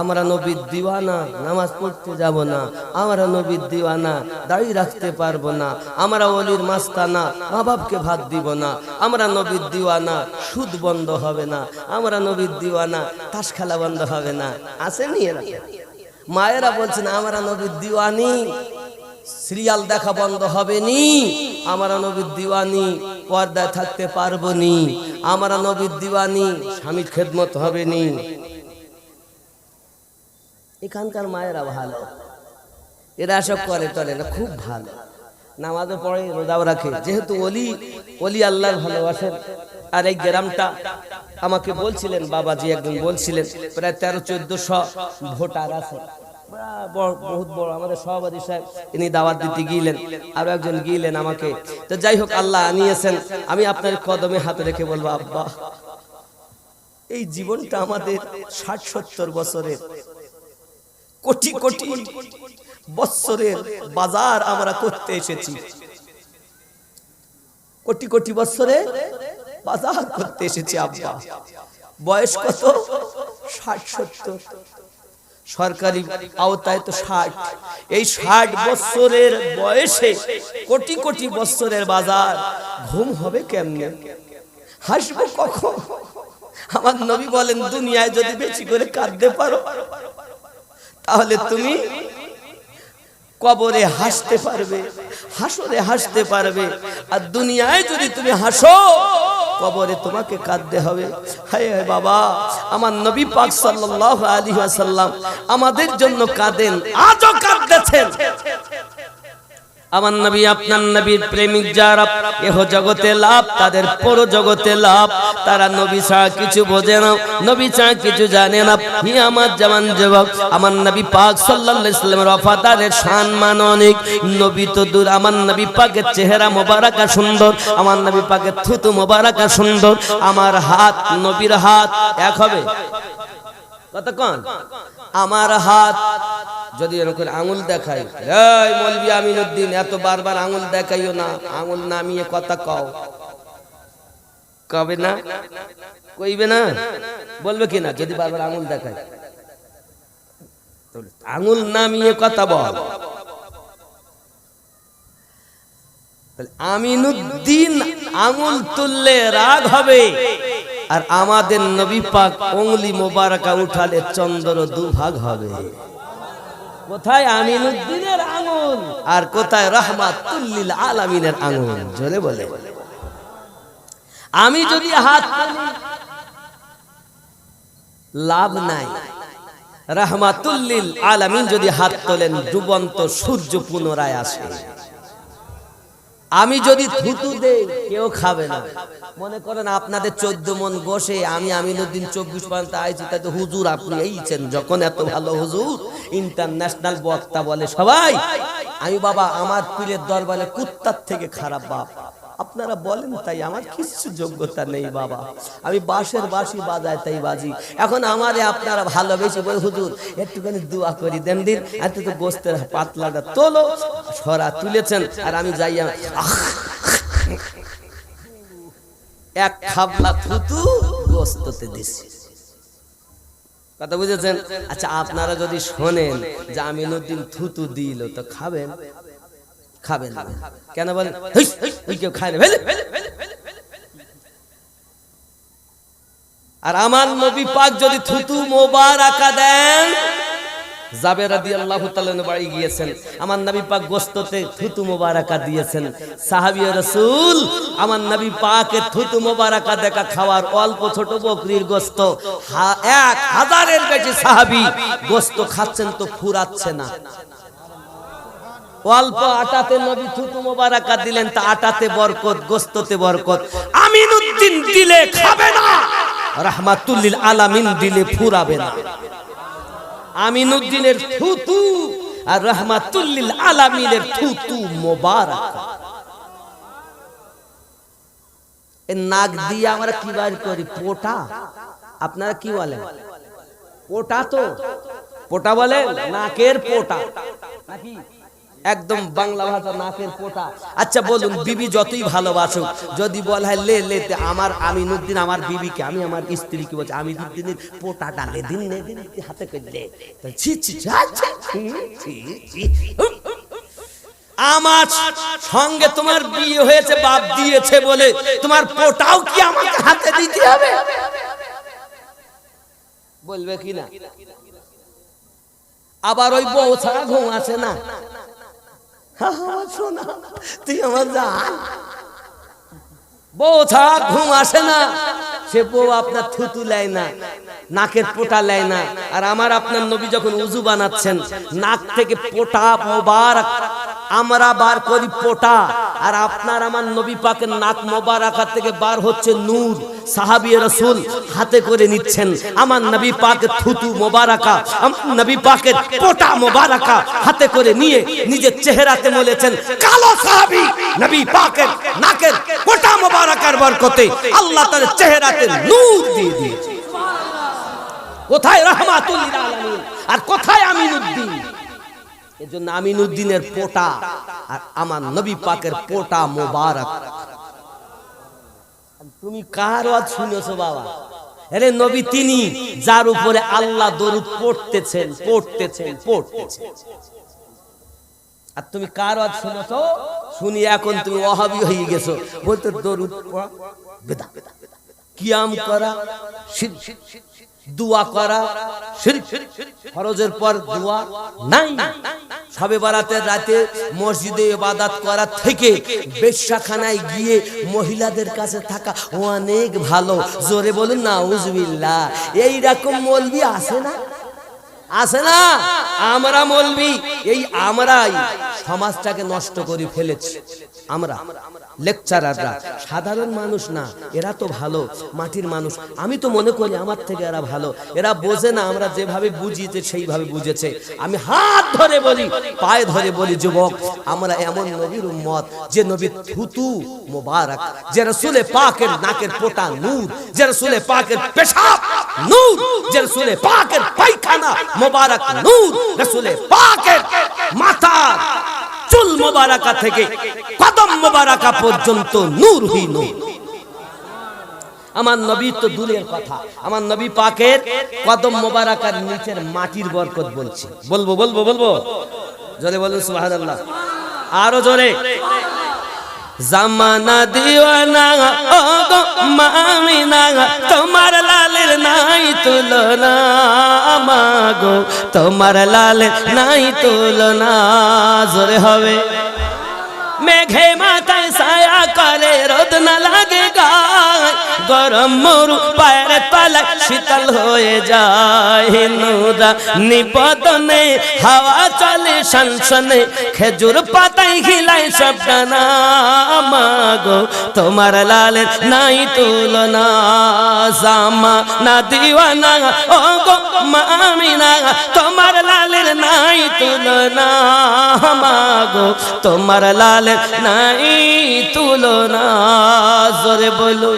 আমরা নবীর দিওয়ানা, নামাজ পড়তে যাব না। আমরা নবীর দিওয়ানা, দাড়ি রাখতে পারবো না। আমরা ওলির মাস্তানা, মা বাপকে ভাত দিব না। আমরা নবীর দিওয়ানা, সুদ বন্ধ হবে না। আমরা নবীর দিওয়ানা, তাস খেলা বন্ধ হবে না। আসেনি এরা? মায়েরা বলছেন আমরা নবীর দিওয়ানি, সিরিয়াল দেখা বন্ধ হবে নি। আমরা নবীর দিওয়ানি, পর্দায় থাকতে পারবো নি। আমরা নবীর দিওয়ানি, স্বামীর খেদমত হবে নি। এখানকার মায়েরা ভালো, এরা সব করে টরে না, খুব ভালো। নামাজও পড়ে, রোজাও রাখে, যেহেতু ওলি আল্লাহর ভালোবাসেন। আর এই গ্রামটা আমাকে বলছিলেন বাবাজি, একদিন বলছিলেন প্রায় 1300-1400 ভোটার আছে, বহুত বড়। আমাদের সভাপতি সাহেব ইনি দাওয়াত দিতে গিয়েলেন, আরো একজন গিয়েলেন আমাকে। তো যাই হোক, আল্লাহ আনিয়েছেন। আমি আপনার কদমে হাত রেখে বলবো, আব্বা এই জীবনটা আমাদের 60-70 বছরের, কোটি কোটি বছরের বাজার আমরা করতে এসেছি। কোটি কোটি বছরের বাজার করতে এসেছি আব্বা। বয়স কত? 60-70। সরকারি আওতায় তো 60। এই 60 বছরের বয়সে কোটি কোটি বছরের বাজার, ঘুম হবে কেমনে? হাসবো কখন? আমার নবী বলেন, দুনিয়ায় যদি বেশি করে কাঁদতে পারো তাহলে তুমি কবরে হাসতে পারবে, হাসরে হাসতে পারবে। আর দুনিয়ায় যদি তুমি হাসো, কবরে তোমাকে কাঁদতে হবে। হায় হায় বাবা, আমার নবী পাক সাল্লাল্লাহু আলাইহি ওয়াসাল্লাম আমাদের জন্য কাঁদেন, আজও কাঁদতেছেন। আমার নবী, আপনার নবীর প্রেমিক যারা, এহ জগতে লাভ, তাদের পর জগতে লাভ। তারা নবী ছাড়া কিছু বোঝে না, নবী ছাড়া কিছু জানে না। হি আমার জওয়ান যুবক, আমার নবী পাক সাল্লাল্লাহু আলাইহি ওয়াসাল্লামের ওয়াফাদারের সম্মান অনেক। নবী তো দূর, আমার নবী পাকের চেহারা মোবারকা সুন্দর, আমার নবী পাকের থুতু মোবারকা সুন্দর। আমার হাত নবীর হাত এক হবে কতক্ষণ? আমার হাত যদি এরকম আঙুল দেখাই, এই মৌলভী আমিনউদ্দিন এত বারবার আঙুল দেখাইও না, আঙুল নামিয়ে কথা কও। কবে না? কইবে না? বলবে কি না? যদি বারবার আঙুল দেখাই, আঙুল নামিয়ে কথা বল। আমিনউদ্দিন আঙুল তুললে রাগ হবে, আর আমাদের নবী পাক উংলি মোবারকা উঠালে চন্দ্র দুভাগ হবে। কোথায় আমিনউদ্দিনের আঙুল আর কোথায় রাহমাতুল লিল আলামিনের আঙুল? জোরে বলে। আমি যদি হাত তুলি লাভ নাই, রাহমাতুল লিল আলামিন যদি হাত তোলেন ডুবন্ত সূর্য পুনরায় আসে। আমি যদি থুতু দেই কেউ খাবে না। মনে করেন আপনাদের 14 মন বসে, আমি আমিনউদ্দিন 24 পর্যন্ত আইছি, তাই তো হুজুর আপনি এইছেন যখন, এত ভালো হুজুর, ইন্টারন্যাশনাল বক্তা বলে সবাই। আমি বাবা আমার পীরের দরবারে কুত্তার থেকে খারাপ বাপ। আপনারা বলেন তাই, আমার কিছু যোগ্যতা নেই বাবা, আমি বাঁশের বাঁশি বাজাই তাই বাজি। এখন আমারে আপনারা ভালোবেসে বলে হুজুর একটুখানি দোয়া করি দেন দিন, এত তো গোস্তের পাতলাটা তোলো, সরা তুলেছেন আর আমি যাইয়া এক খাবলা থুতু গোস্ততে দিছি। কথা বুঝেছেন? আচ্ছা আপনারা যদি শোনেন যে আমিনুদ্দিন থুতু দিল তো খাবেন? খাবেন না। কেন বলেন? ওই কেউ খায় না। আর আমার নবী পাক যদি থুতু মোবারকা দেন, জাবের রাদিয়াল্লাহু তাআলা বাড়ি গিয়েছেন, আমার নবী পাক গোস্ততে থুতু মোবারকা দিয়েছেন। সাহাবী রাসূল আমার নবী পাকের থুতু মোবারকা দেখা খাওয়ার, অল্প ছোট বকরির গোস্ত 1000-এর বেশি সাহাবী গোস্ত খাচ্ছেন তো ফুরাচ্ছে না। অল্প আটাতে নবী থুতু মোবারকা দিলেন, তা আটাতে বরকত, গোস্ততে বরকত। আমিনুদ্দিন দিলে খাবে না, রাহমাতুল লিল আলামিন দিলে ফুরাবে না। আমিনুদ্দিনের থুতু আর রাহমাতুল লিল আলামিনের থুতু মোবারক। এই নাক দিয়ে আমরা কি বার করি? পোটা। আপনারা কি বলেন? পোটা তো পোটা বলেন, নাকের পোটা নাকি? একদম বাংলা ভাষা নাকের পোটা। আচ্ছা বলুন, বিবি যতই ভালোবাসুক, যদি বলা হয় লে লেতে আমার আমিনুদ্দিন আমার বিবিকে, আমি আমার স্ত্রীকে বলছি আমিনুদ্দিনের পোটাটা লে দিন, লে দিন হাতে করে দে। ছি ছি ছি, আমার সঙ্গে তোমার বিয়ে হয়েছে, বাপ দিয়েছে বলে তোমার পোটাও কি আমাকে হাতে দিতে হবে? বলবে কি না? আবার ওই বউ ছাড়া ঘুম আসে না। শোনা তুই আমার জান, বউ ছাড়া ঘুম আসে না। সে বউ আপনার থুতু লেয় না, নাকের পোটা লেয় না। আর আমার আপনার নবী যখন উযু বানাচ্ছেন, নাক থেকে পোটা মোবারক আমরা বার করি পোটা, আর আপনার আমার নবী পাকের নাক মোবারকা থেকে বার হচ্ছে নূর। সাহাবী রাসূল হাতে করে নিচ্ছেন আমার নবী পাকের থুতু মোবারকা, আমার নবী পাকের পোটা মোবারকা হাতে করে নিয়ে নিজের চেহারাতে মলেছেন। কালো সাহাবী নবী পাকের নাকের পোটা মোবারকার বরকতে আল্লাহ তার চেহারাতে নূর দিয়ে দিয়েছে। কোথায় রাহমাতুল লিল আলামিন আর কোথায় আমিনুদ্দিন? এজন্য আমিনুদ্দিনের পোটা আর আমার নবী পাকের পোটা মোবারক। তুমি কার ওয়াজ শুনেছো বাবা? আরে নবী তিনি যার উপরে আল্লাহ দরুদ পড়তেছেন। আর তুমি কার ওয়াজ শুনেছো? শুনি এখন তুমি ওয়াহাবি হয়ে গেছো, বলতে দরুদ পড়া বেদা, কিয়াম করা শিরক, দোয়া করা শিরক, ফরজের পর দোয়া নাই। শবে বরাতের রাতে মসজিদে ইবাদত করা থেকে বেশ্যাখানায় গিয়ে মহিলাদের কাছে থাকা অনেক ভালো। জোরে বলুন না আউযুবিল্লাহ। এই রকম মৌলবি আছে না? আছে না? আমরা মৌলবি, এই আমরাই সমাজটাকে নষ্ট করে ফেলেছি। আমরা লেকচারাররা সাধারণ মানুষ না, এরা তো ভালো মাটির মানুষ। আমি তো মনে করি আমার থেকে এরা ভালো। এরা বোঝে না, আমরা যেভাবে বুঝিয়েছে সেইভাবে বুঝেছে। আমি হাত ধরে বলি, পায়ে ধরে বলি, যুবক আমরা এমন নবীর উম্মত যে নবীর থুতু মোবারক, যে রাসূলে পাকের নাকের পোটা নূর, যে রাসূলে পাকের পেশাব নূর, যে রাসূলে পাকের পায়খানা মোবারক নূর, রাসূলে পাকের মাথা চুল মোবারকা থেকে কদম মোবারকা পর্যন্ত নূর হি নূর। আমার নবী তো দূরের কথা, আমার নবী পাকের কদম মোবারকার নিচের মাটির বরকত বলছি। বলবো জোরে বলুন সুবহানাল্লাহ, আরো জোরে। জামানা দিওয়ানা ও গো মামিনা, তোমার লালের নাই তুলনা, মাগো তোমার লালের নাই তুলনা। জোরে হবে। মেঘে মাথায় ছায়া করে, রোদ না লাগে গায়, গরম মরু পায়ের তলায় শীতল হয়ে যায়। নুরা নিপদনে হাওয়া চলে সনসনে, খেজুর পাতায় হিলায় সব ডানা, মাগো তোমার লালের নাই তুলনা জামা না দিওয়ানা ও গো মামিনা তোমার লালের নাই তুলনা মাগো তোমার লালের নাই তুলনা জোরে বলো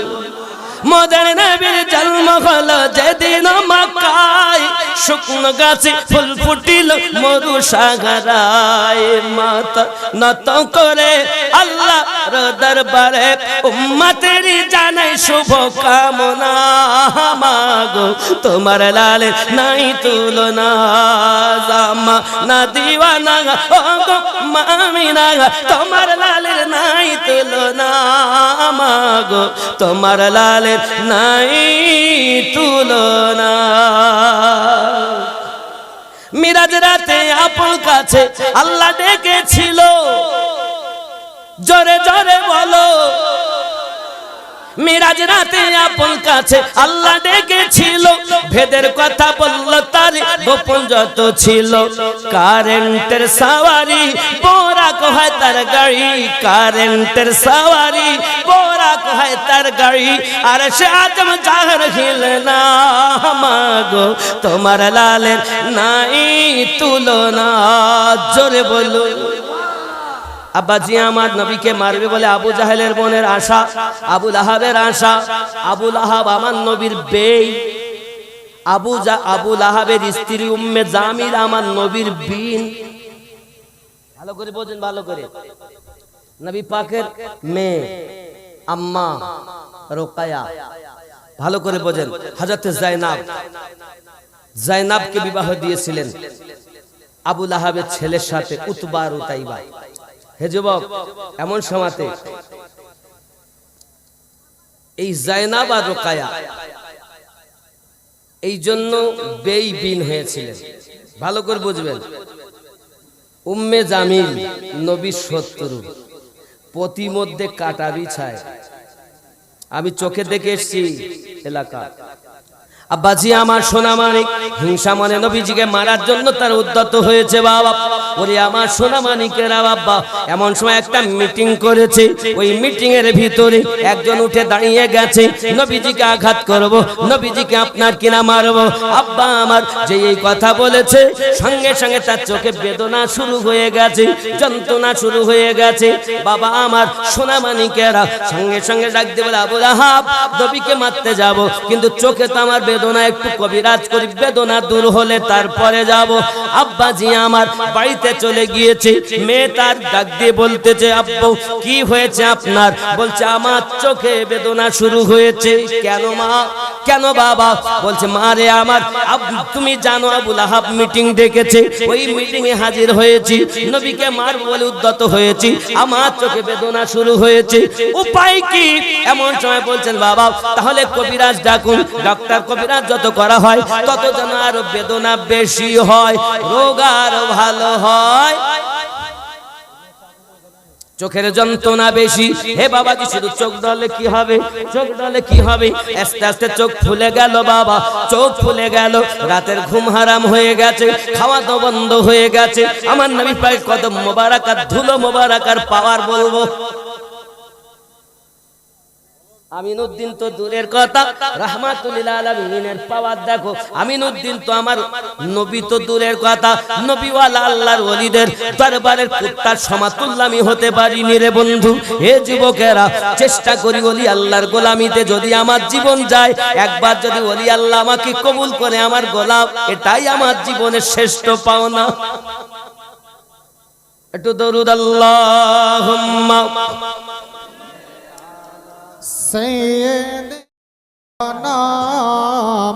মোদের নবীর জন্ম হলো যেদিন মক্কায় শুকনো গাছে ফুল ফুটিল মরু সাগরায় মাথা নত করে আল্লাহর দরবারে উম্মতের জানাই শুভ কামনা মাগো তোমার লালে নাই তুলনা জামা না দিওয়ানা ও গো মামিনা তোমার লালে নাই তুলনা মাগো তোমার লালে নাই তুলনা মিরাজ রাতে আপন কাছে আল্লাহ ডেকেছিল জোরে জোরে বলো মিরাজ রাতে আপন কাছে আল্লাহ ডেকেছিল ভেদের কথা বলল তার গোপন যত ছিল কারেন্টের সাওয়ারি বোরাক হয় তার গাড়ি কারেন্টের সাওয়ারি বোরাক হয় তার গাড়ি আর সে আজম জাহর হিলে না মাগো তোমার লালের নাই তুলনা জোরে বলো আব্বাজি আমার নবীকে মারবে বলে আবু জাহেলের বোনের আশা আবু লাহাবের আশা আবু লাহাব আমার নবীর বেই আবু লাহাবের স্ত্রী উম্মে জামিল আমার নবীর বিন ভালো করে বোঝেন ভালো করে নবী পাকের মেয়ে আম্মা রোকায়া ভালো করে বোঝেন হযরত জাইনাবকে বিবাহ দিয়েছিলেন আবু লাহাবের ছেলের সাথে উতবা আর উতাইবা হে যুবক এমন সময়তে এই জাইনাব আর রোকায়া এই জন্য বেঈবিন হয়েছিলেন ভালো করে বুঝবেন উম্মে জামিল নবীর শত্রু প্রতিমধ্যে কাটা বিছায় আমি চোখে দেখে এসেছি এলাকা আব্বাজি আমার সোনা মানিক হিংসা মনে নবীজিকে মারার জন্য তার উদ্যত হয়েছে বাবা ওরে আমার সোনা মানিকেরা বাবা এমন সময় একটা মিটিং করেছে ওই মিটিং এর ভিতরে একজন উঠে দাঁড়িয়ে গেছে নবীজিকে আঘাত করব নবীজিকে আপনার কিনা মারব আব্বা আমার যে এই কথা বলেছে সঙ্গে সঙ্গে তার চোখে বেদনা শুরু হয়ে গেছে যন্ত্রণা শুরু হয়ে গেছে বাবা আমার সোনা মানিকেরা সঙ্গে সঙ্গে ডাক দিয়ে বলে আবু লাহাব নবীকে মারতে যাব কিন্তু চোখে তো আমার বেদনা একটু কবিরাজ করি বেদনা দূর হলে তারপরে যাব আব্বাজি আমার বাড়িতে চলে গিয়েছে মেয়ে তার ডাক দিয়ে বলতেছে আব্বু কি হয়েছে আপনার বলছে আমার চোখে বেদনা শুরু হয়েছে কেন মা কেন বাবা বলছে মা রে আমার তুমি জানো আবু লাহাব মিটিং ডেকেছে ওই মিটিং এ হাজির হয়েছি নবীকে মারব বলে উদ্যত হয়েছি আমার চোখে বেদনা শুরু হয়েছে উপায় কি এমন সময় বলছেন বাবা তাহলে কবিরাজ ডাকুন ডাক্তার কবিরাজ যত করা হয় তত যেন আরো বেদনা বেশি হয় রোগ আরো ভালো হয় চোখের যন্ত্রণা বেশি হে বাবাজি শুধু চোখ ডলে কি হবে চোখ ডলে কি হবে আস্তে আস্তে চোখ ফুলে গেল বাবা চোখ ফুলে গেল রাতের ঘুম হারাম হয়ে গেছে খাওয়া তো বন্ধ হয়ে গেছে আমার নবী পাক কদম মোবারক আর ধুলো মোবারক আর পাওয়ার বলবো আমিনুদ্দিন তো দূরের কথা রাহমাতুল লিল আলামিনের পাওয়ার দেখো আমিনুদ্দিন তো আমার নবী তো দূরের কথা নবীওয়ালা আল্লাহর ওলিদের দরবারের কুত্তার সমাতুল্য আমি হতে পারিনি রে বন্ধু হে যুবকেরা চেষ্টা করি ওলি আল্লাহর গোলামিতে যদি আমার জীবন যায় একবার যদি ওলি আল্লাহ আমাকে কবুল করে আমার গোলাম এটাই আমার জীবনের শ্রেষ্ঠ পাওনা একটু দরুদ আল্লাহুম্মা सैयदना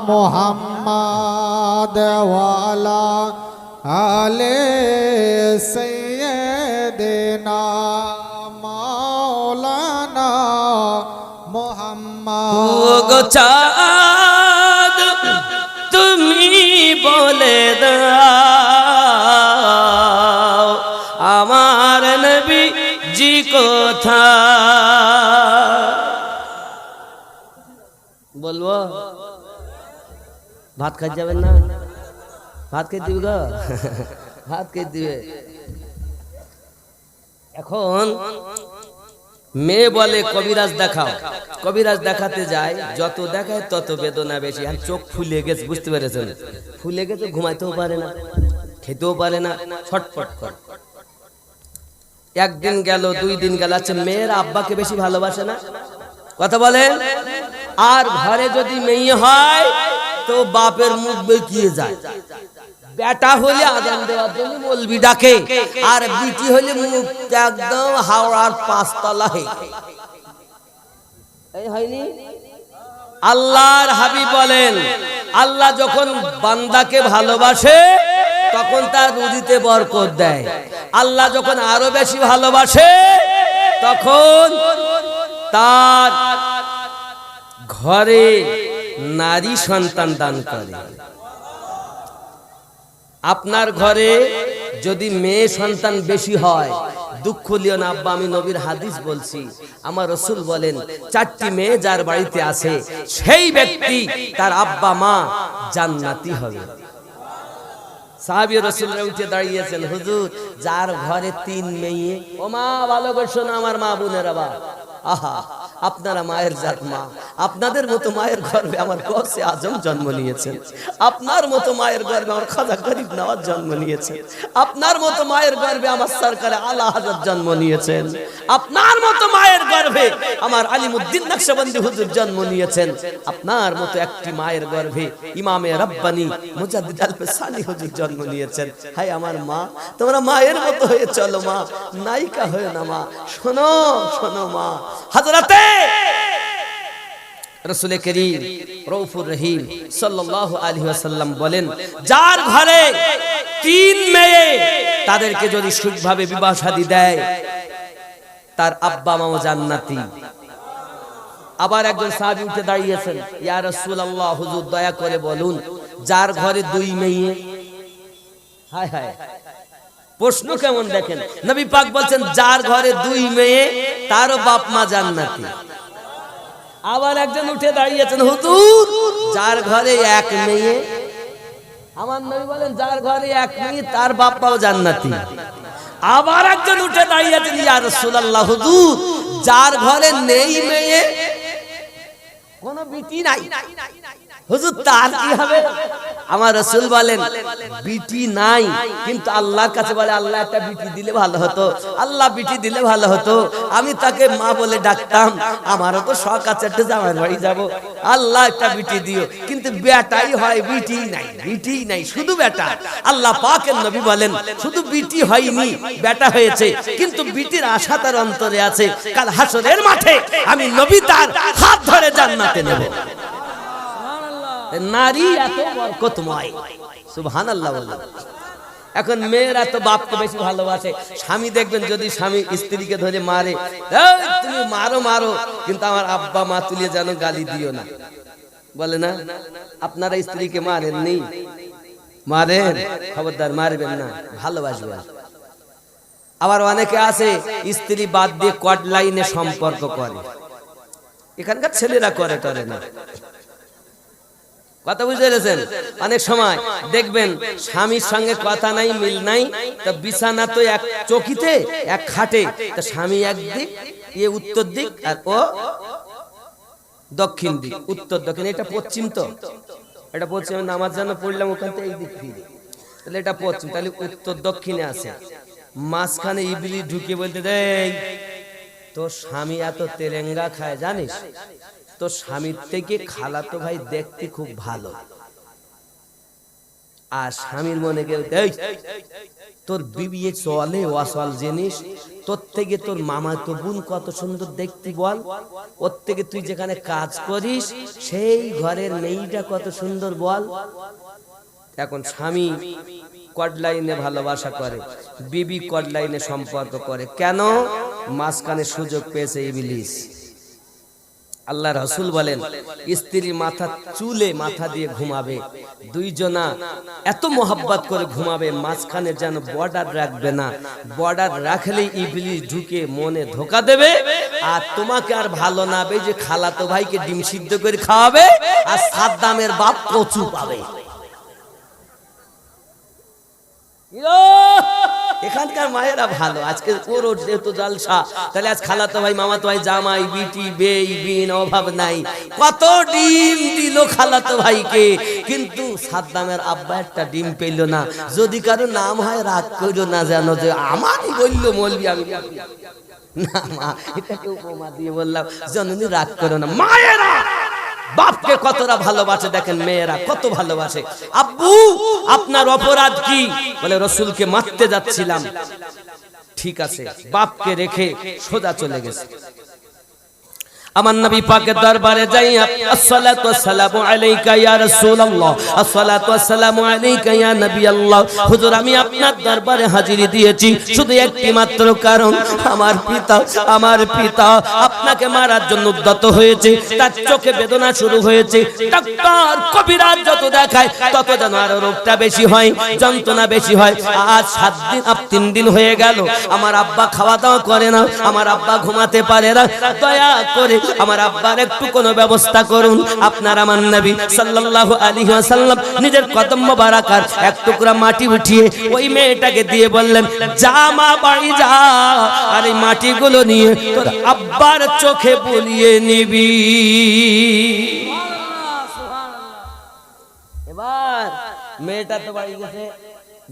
मोहम्मद वाला आले सैयदना मौलाना मोहम्मद गो चाँद তুমি বলে দাও আমার নবী জি কোথায় বলবো ভাত খাই যাবেন না ভাত খেয়ে দিবে গো ভাত খেয়ে দিবে এখন মেয়ে বলে কবিরাজ দেখাও, কবিরাজ দেখাতে যায়, যত দেখায় তত বেদনা বেশি। আর চোখ ফুলে গেছে, বুঝতে পেরেছেন, ফুলে গেছে, ঘুমাইতেও পারে না, খেতেও পারে না, ছটফট করে। একদিন গেল, 2 দিন গেল, আচ্ছা মেয়ের আব্বাকে বেশি ভালোবাসে না, কথা বলেন? আর ঘরে যদি মেয়ে হয় তো বাপের মুখ বেঁকিয়ে যায়। বেটা হলে আজান দেওয়ার জন্য মৌলবি ডাকে, আর বিটি হলে মুখ একদম হাওড়ার 5 তলা এই হয়নি। আল্লাহর হাবিব বলেন, আল্লাহ যখন বান্দাকে ভালোবাসে তখন তার রুজিতে বরকত দেয়। আল্লাহ যখন আরো বেশি ভালোবাসে তখন তার ঘরে নারী সন্তান দান করে। আপনার ঘরে যদি মেয়ে সন্তান বেশি হয়, দুঃখ লিও না আব্বা, আমি নবীর হাদিস বলছি। আমার রাসূল বলেন, 4টি মেয়ে যার বাড়িতে আছে সেই ব্যক্তি তার আব্বা মা জান্নাতি হবে। সাহাবী রাসূলরা উঠে দাঁড়িয়েছেন, হুজুর যার ঘরে 3 মেয়ে, ও মা ভালো করে শোনো আমার মা বোনেরা, বা আহা আপনারা মায়ের জাত মা, আপনাদের মতো মায়ের গর্ভে আমার গৌসে আজম জন্ম নিয়েছেন, আপনার মতো মায়ের গর্ভে আমার খাজা গরিব নওয়াজ জন্ম নিয়েছেন, আপনার মতো মায়ের গর্ভে আমার সরকারে আলা হযরত জন্ম নিয়েছেন, আপনার মতো মায়ের গর্ভে আমার আলিমউদ্দিন নকশবন্দি হুজুর জন্ম নিয়েছেন, আপনার মতো একটি মায়ের গর্ভে ইমামে রব্বানি মুজাদ্দিদ আল-ফিসানি হুজুর জন্ম নিয়েছেন। হায় আমার মা, তোমরা মায়ের মতো হয়ে চলো মা, নায়িকা হয়ে না মা, শোনো শোনো মা। হযরতে রাসূল করিম রউফুর রহিম সাল্লাল্লাহু আলাইহি ওয়াসাল্লাম বলেন, যার ঘরে 3 মেয়ে তাদেরকে যদি সুখভাবে বিবাহ শাদী দেয় তার আব্বা মাও জান্নাতি। আবার একজন সাহাবী উঠে দাঁড়িয়েছেন, ইয়া রাসূলুল্লাহ হুজুর দয়া করে বলুন, যার ঘরে 2 মেয়ে, হায় হায় প্রশ্ন কেমন দেখেন, নবী পাক বলছেন যার ঘরে 2 মেয়ে তার বাপ মা জান্নাতি। আবার একজন উঠে দাঁড়িয়েছেন, হুজুর যার ঘরে 1 মেয়ে, আমার নবী বলেন যার ঘরে 1 মেয়ে তার বাপ মাও জান্নাতি। আবার একজন উঠে দাঁড়িয়েছেন, ইয়া রাসূলুল্লাহ হুজুর যার ঘরে নেই মেয়ে, কোনো বিটি নাই, হুজুর তার কি হবে? আমার রাসূল বলেন বিটি নাই, কিন্তু আল্লাহর কাছে বলে আল্লাহ একটা বিটি দিলে ভালো হতো, আল্লাহ বিটি দিলে ভালো হতো, আমি তাকে মা বলে ডাকতাম, আমারও তো শখ আছে একটা জামাই বাড়ি যাব, আল্লাহ একটা বিটি দিও, কিন্তু বেটাই হয়, বিটি নাই, বিটি নাই, শুধু বেটা। আল্লাহ পাকের নবী বলেন শুধু বিটি হয়নি, বেটা হয়েছে, কিন্তু বিটির আশা তার অন্তরে আছে, কাল হাসরের মাঠে আমি নবী তার হাত ধরে জান্নাতে নেব। নারী এত বরকতময়, সুবহানাল্লাহ বলুন। এখন মেয়েরা তো বাপকে বেশি ভালোবাসে, স্বামী দেখবেন যদি স্বামী স্ত্রীকে ধরে মারে, এই তুমি মারো মারো, কিন্তু আমার আব্বা মা তুলে যেন গালি দিও না, বলে না? আপনারা স্ত্রীকে মারেন নি? মারেন, খবরদার মারবেন না, ভালোবাসবেন। আবার অনেকে আছে স্ত্রী বাদ দিয়ে কট লাইনে সম্পর্ক করে, এখানকার ছেলেরা করে টরে না, কথা বুঝতে পেরেছেন? অনেক সময় দেখবেন স্বামীর সঙ্গে কথা নাই, মিল নাই, তো বিছানা তো এক চকিতে এক খাটে, তো স্বামী একদিক, এ উত্তর দিক আর ও দক্ষিণ দিক, উত্তর দক্ষিণ, এটা পশ্চিম, তো এটা পশ্চিম, নামাজ জানো পড়লাম ওখান থেকে এই দিক ফিরে, তাহলে এটা পশ্চিম, তাহলে উত্তর দক্ষিণে আছে, মাঝখানে ইবলিস ঢুকে বলতে দেয় তোর স্বামী এত তেরেঙ্গা খায় জানিস, তোর স্বামীর থেকে খালাতো ভাই দেখতে খুব ভালো, আর স্বামীর মনে কেউ তোর বিবি চলে ওয়াসল জিনিস, তোর থেকে তোর মামা তো বোন কত সুন্দর দেখতে বল, ওর থেকে তুই যেখানে কাজ করিস সেই ঘরের মেয়েটা কত সুন্দর বল। এখন স্বামী কড লাইনে ভালোবাসা করে, বিবি কড লাইনে সম্পর্ক করে, কেন? মাঝখানে সুযোগ পেয়েছে ইবলিস। আল্লাহ রাসূল বলেন স্ত্রী মাথা চুলে মাথা দিয়ে ঘুমাবে, দুইজনা এত মোহাব্বত করে ঘুমাবে, মাঝখানে যেন বর্ডার রাখবে না, বর্ডার রাখলে ইবলিস ঢুকে মনে ধোকা দেবে, আর তোমাকে আর ভালো না হবে, যে খালাতো ভাইকে ডিম সিদ্ধ করে খাওয়াবে, আর সাদ্দামের বাপ কচু পাবে। এখানকার মায়েরা ভালো। আজকে ওর যেহেতু জালসা, তাহলে আজ খালাতো ভাই, মামাতো ভাই, জামাই, বিটি, বেই, বিন, অভাব নাই। কত ডিম দিল খালাতো ভাইকে, কিন্তু সাদ্দামের আব্বা একটা ডিম পেল না। যদি কারো নাম হয় রাগ করো না, জানো যে আমারই বললো মৌলবি, আমি না মা, এটাকে উপমা দিয়ে বললাম, জননী রাগ করো না। মায়েরা বাপকে কতটা ভালোবাসে দেখেন, মেয়েরা কত ভালোবাসে। আব্বু আপনার অপরাধ কি? বলে রসুলকে মারতে যাচ্ছিলাম। ঠিক আছে, বাপকে রেখে সোজা চলে গেছে। আমার নবী পাকের দরবারে যাই, আসসালাতু ওয়াসসালামু আলাইকা ইয়া রাসূলুল্লাহ, আসসালাতু ওয়াসসালামু আলাইকা ইয়া নবী আল্লাহ। হুজুর আমি আপনার দরবারে হাজিরি দিয়েছি শুধু একটি মাত্র কারণ, আমার পিতা আপনাকে মারার জন্য উদ্যত হয়েছে, তার চোখে বেদনা শুরু হয়েছে। ডাক্তার কবিরাজ যত দেখায় তত যেন আরো রোগটা বেশি হয়, যন্ত্রণা বেশি হয়। আজ 3 দিন হয়ে গেল আমার আব্বা খাওয়া দাওয়া করে না, আমার আব্বা ঘুমাতে পারে না। দয়া করে আমার আব্বার একটু কোনো ব্যবস্থা করুন। আপনার আমার নবী সাল্লাল্লাহু আলাইহি ওয়াসাল্লাম নিজের কদম মোবারকার এক টুকরা মাটি উঠিয়ে ওই মেয়েটাকে দিয়ে বললেন, যা মা বাড়ি যা, আর এই মাটিগুলো নিয়ে তোর আব্বার চোখে বুলিয়ে নিবি। এবার মেয়েটা তো বাড়ি গেছে,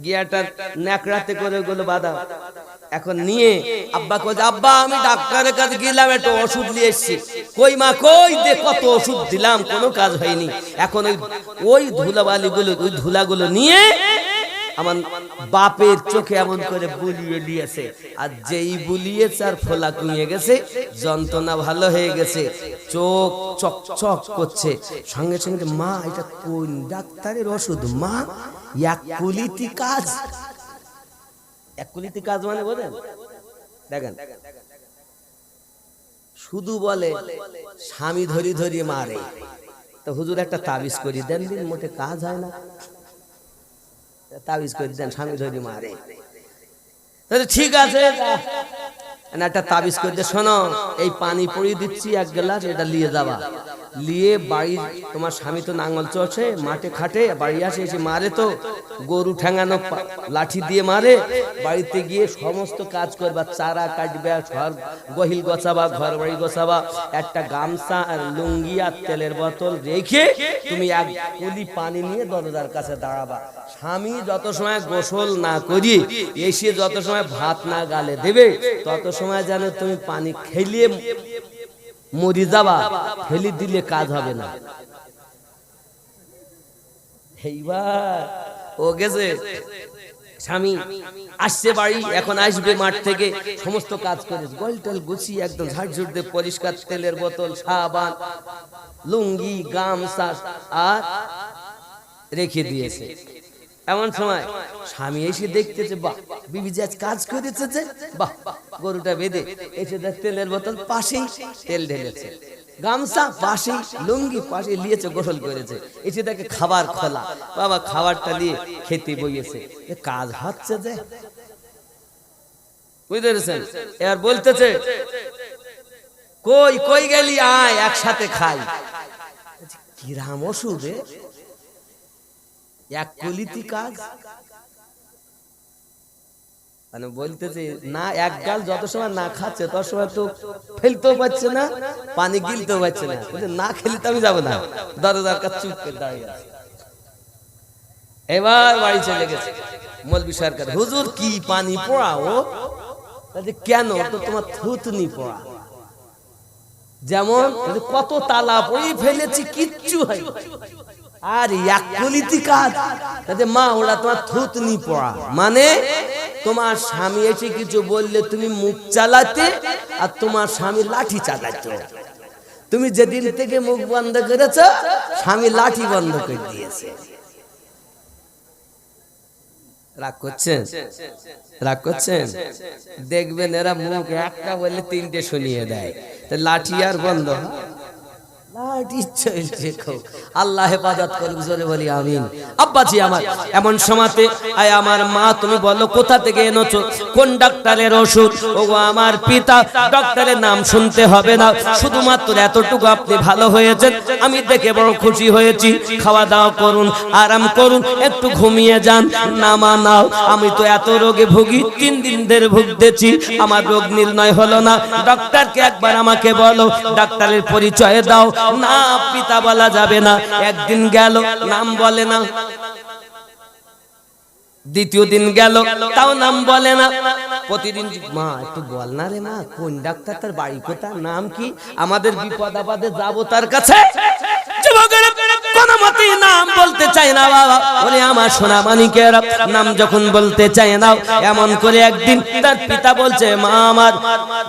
গিয়াটা ন্যাকড়াতে করে ওগুলো বাঁধা। এখন নিয়ে আব্বা কই, আব্বা আমি ডাক্তারের কাছে গেলাম, একটু ওষুধ নিয়ে এসেছি। কই মা কই, দে কত ওষুধ দিলাম, কোনো কাজ হয়নি। এখন ওই ধুলাবালিগুলো, ওই ধুলাগুলো নিয়ে আমার বাপের চোখে এমন করে বুলিয়ে দিয়েছে। আর যেই বুলিয়েছে আর ফোলা কমিয়ে গেছে, যন্ত্রণা ভালো হয়ে গেছে, চোখ চকচক করছে। সঙ্গে সঙ্গে মা এটা কোন ডাক্তারের ওষুধ মা? এক কুলিতি কাজ। এক কুলিতি কাজ মানে বোঝেন? দেখেন, শুধু বলে স্বামী ধরি ধরি মারে, তো হুজুর একটা তাবিজ করি দেন, দিন মোটে কাজ হয় না, তাবিজ করে দেন, স্বামী ধরি মারে। তাহলে ঠিক আছে, একটা তাবিজ করে দিয়ে, শোনো এই পানি পড়িয়ে দিচ্ছি 1 গ্লাস, এটা নিয়ে যাবা, নিয়ে বাড়ি, তোমার স্বামী তো নাঙ্গল চড়ছে মাঠে খাটে, বাড়ি আসে এসে মারে, তো গরু ঠ্যাঙানো লাঠি দিয়ে মারে। বাড়িতে গিয়ে সমস্ত কাজ করবা, চারা কাটবে, ঘর গহিল গোছাবা, ঘর বাড়ি গোছাবা, একটা গামছা আর লুঙ্গি আর তেলের বোতল রেখে তুমি 1 কুলি পানি নিয়ে দরজার কাছে দাঁড়াবা। স্বামী যত সময় গোসল না করিয়ে এসে যত সময় ভাত না গালে দেবে, তত সময় যেন তুমি পানি খেলিয়ে মরি যাবা, ফেলি দিলে কাজ হবে না। এইবার ও গেছে, স্বামী আসছে বাড়ি, এখন আসবে মাঠ থেকে, সমস্ত কাজ করে গোলটল গুছিয়ে একদম ঝাড়ঝুড় দিয়ে পরিষ্কার, তেলের বোতল, সাবান, লুঙ্গি, গামছা আর রেখে দিয়েছে। এমন সময় স্বামী এসে দেখতেছে, বাহ বিবি যে আজ কাজ করেছে, যে বাহ, গরুটা বেঁধে এসে দেখ তেলের বোতল পাশেই, তেল ঢেলেছে, গামছা পাশেই, লুঙ্গি পাশে নিয়েছে, গোসল করেছে। এসে দেখে খাবার খোলা, বাবা খাবারটা নিয়ে খেতে বইয়েছে। কাজ হচ্ছে যে, বুঝতে পেরেছেন? এবার বলতেছে, কই কই গেলি, আয় একসাথে খাই। কিরাম ওষুধ, এক কুলিতি কাজ। মানে বলতেছে না, 1 গাল যত সময় না খাচ্ছে তত সময় তো ফেলতেও পারছে না, পানি গিলতেও পারছে না। না খেলে তো আমি যাবো না, দরজার কাছে চুপ করে দাঁড়িয়ে আছে। এবার বাড়ি চলে গেছে মৌলবি সরকার, হুজুর কি পানি পড়াও? কেন? তো তোমার থুতনি পড়া। যেমন কত তালা পড়ে ফেলেছি, কিচ্ছু হয়। আর এক কুলিতি কাজ, মা ওরা তোমার থুতনি পড়া। মানে তোমার স্বামী এসে কিছু বললে তুমি মুখ চালাতে, আর তোমার স্বামী লাঠি চালাতে। তুমি যেদিন থেকে মুখ বন্ধ করেছ, স্বামী লাঠি বন্ধ করে দিয়েছে। রাগ করছেন? রাগ করছেন? দেখবেন এরা মুখ একটা বললে 3টে শুনিয়ে দেয়, লাঠি আর বন্ধ। আল্লাহ হেফাজত করুক, জোরে বলি আমিন। আব্বাজি আমার, এমন সময়তে আয় আমার মা, তুমি বলো কোথা থেকে এনেছো, কোন ডাক্তারের ওষুধ? ওগো আমার পিতা, ডাক্তারের নাম শুনতে হবে না, শুধুমাত্র এতটুকু আপনি ভালো হয়েছেন, আমি দেখে বড় খুশি হয়েছি। খাওয়া দাওয়া করুন, আরাম করুন, একটু ঘুমিয়ে যান। নামা নাও, আমি তো এত রোগে ভুগি, 3 দিন ধরে ভুগতেছি, আমার রোগ নির্ণয় হলো না। ডাক্তারকে একবার আমাকে বলো, ডাক্তারের পরিচয় দাও। না, পিতা বলা যাবে না। একদিন গেল, নাম বলে না। দ্বিতীয় দিন গেল, তাও নাম বলে না। প্রতিদিন মা একটু বল না রে মা, কোন ডাক্তার, তার বাড়ি কোথা, নাম কি, আমাদের বিপদ আপদে যাবো তার কাছে। কোন মতেই নাম বলতে চায় না বাবা। বলে আমার সোনা মানিকেরা, নাম যখন বলতে চায় না, এমন করে একদিন তার পিতা বলছে, মা আমার,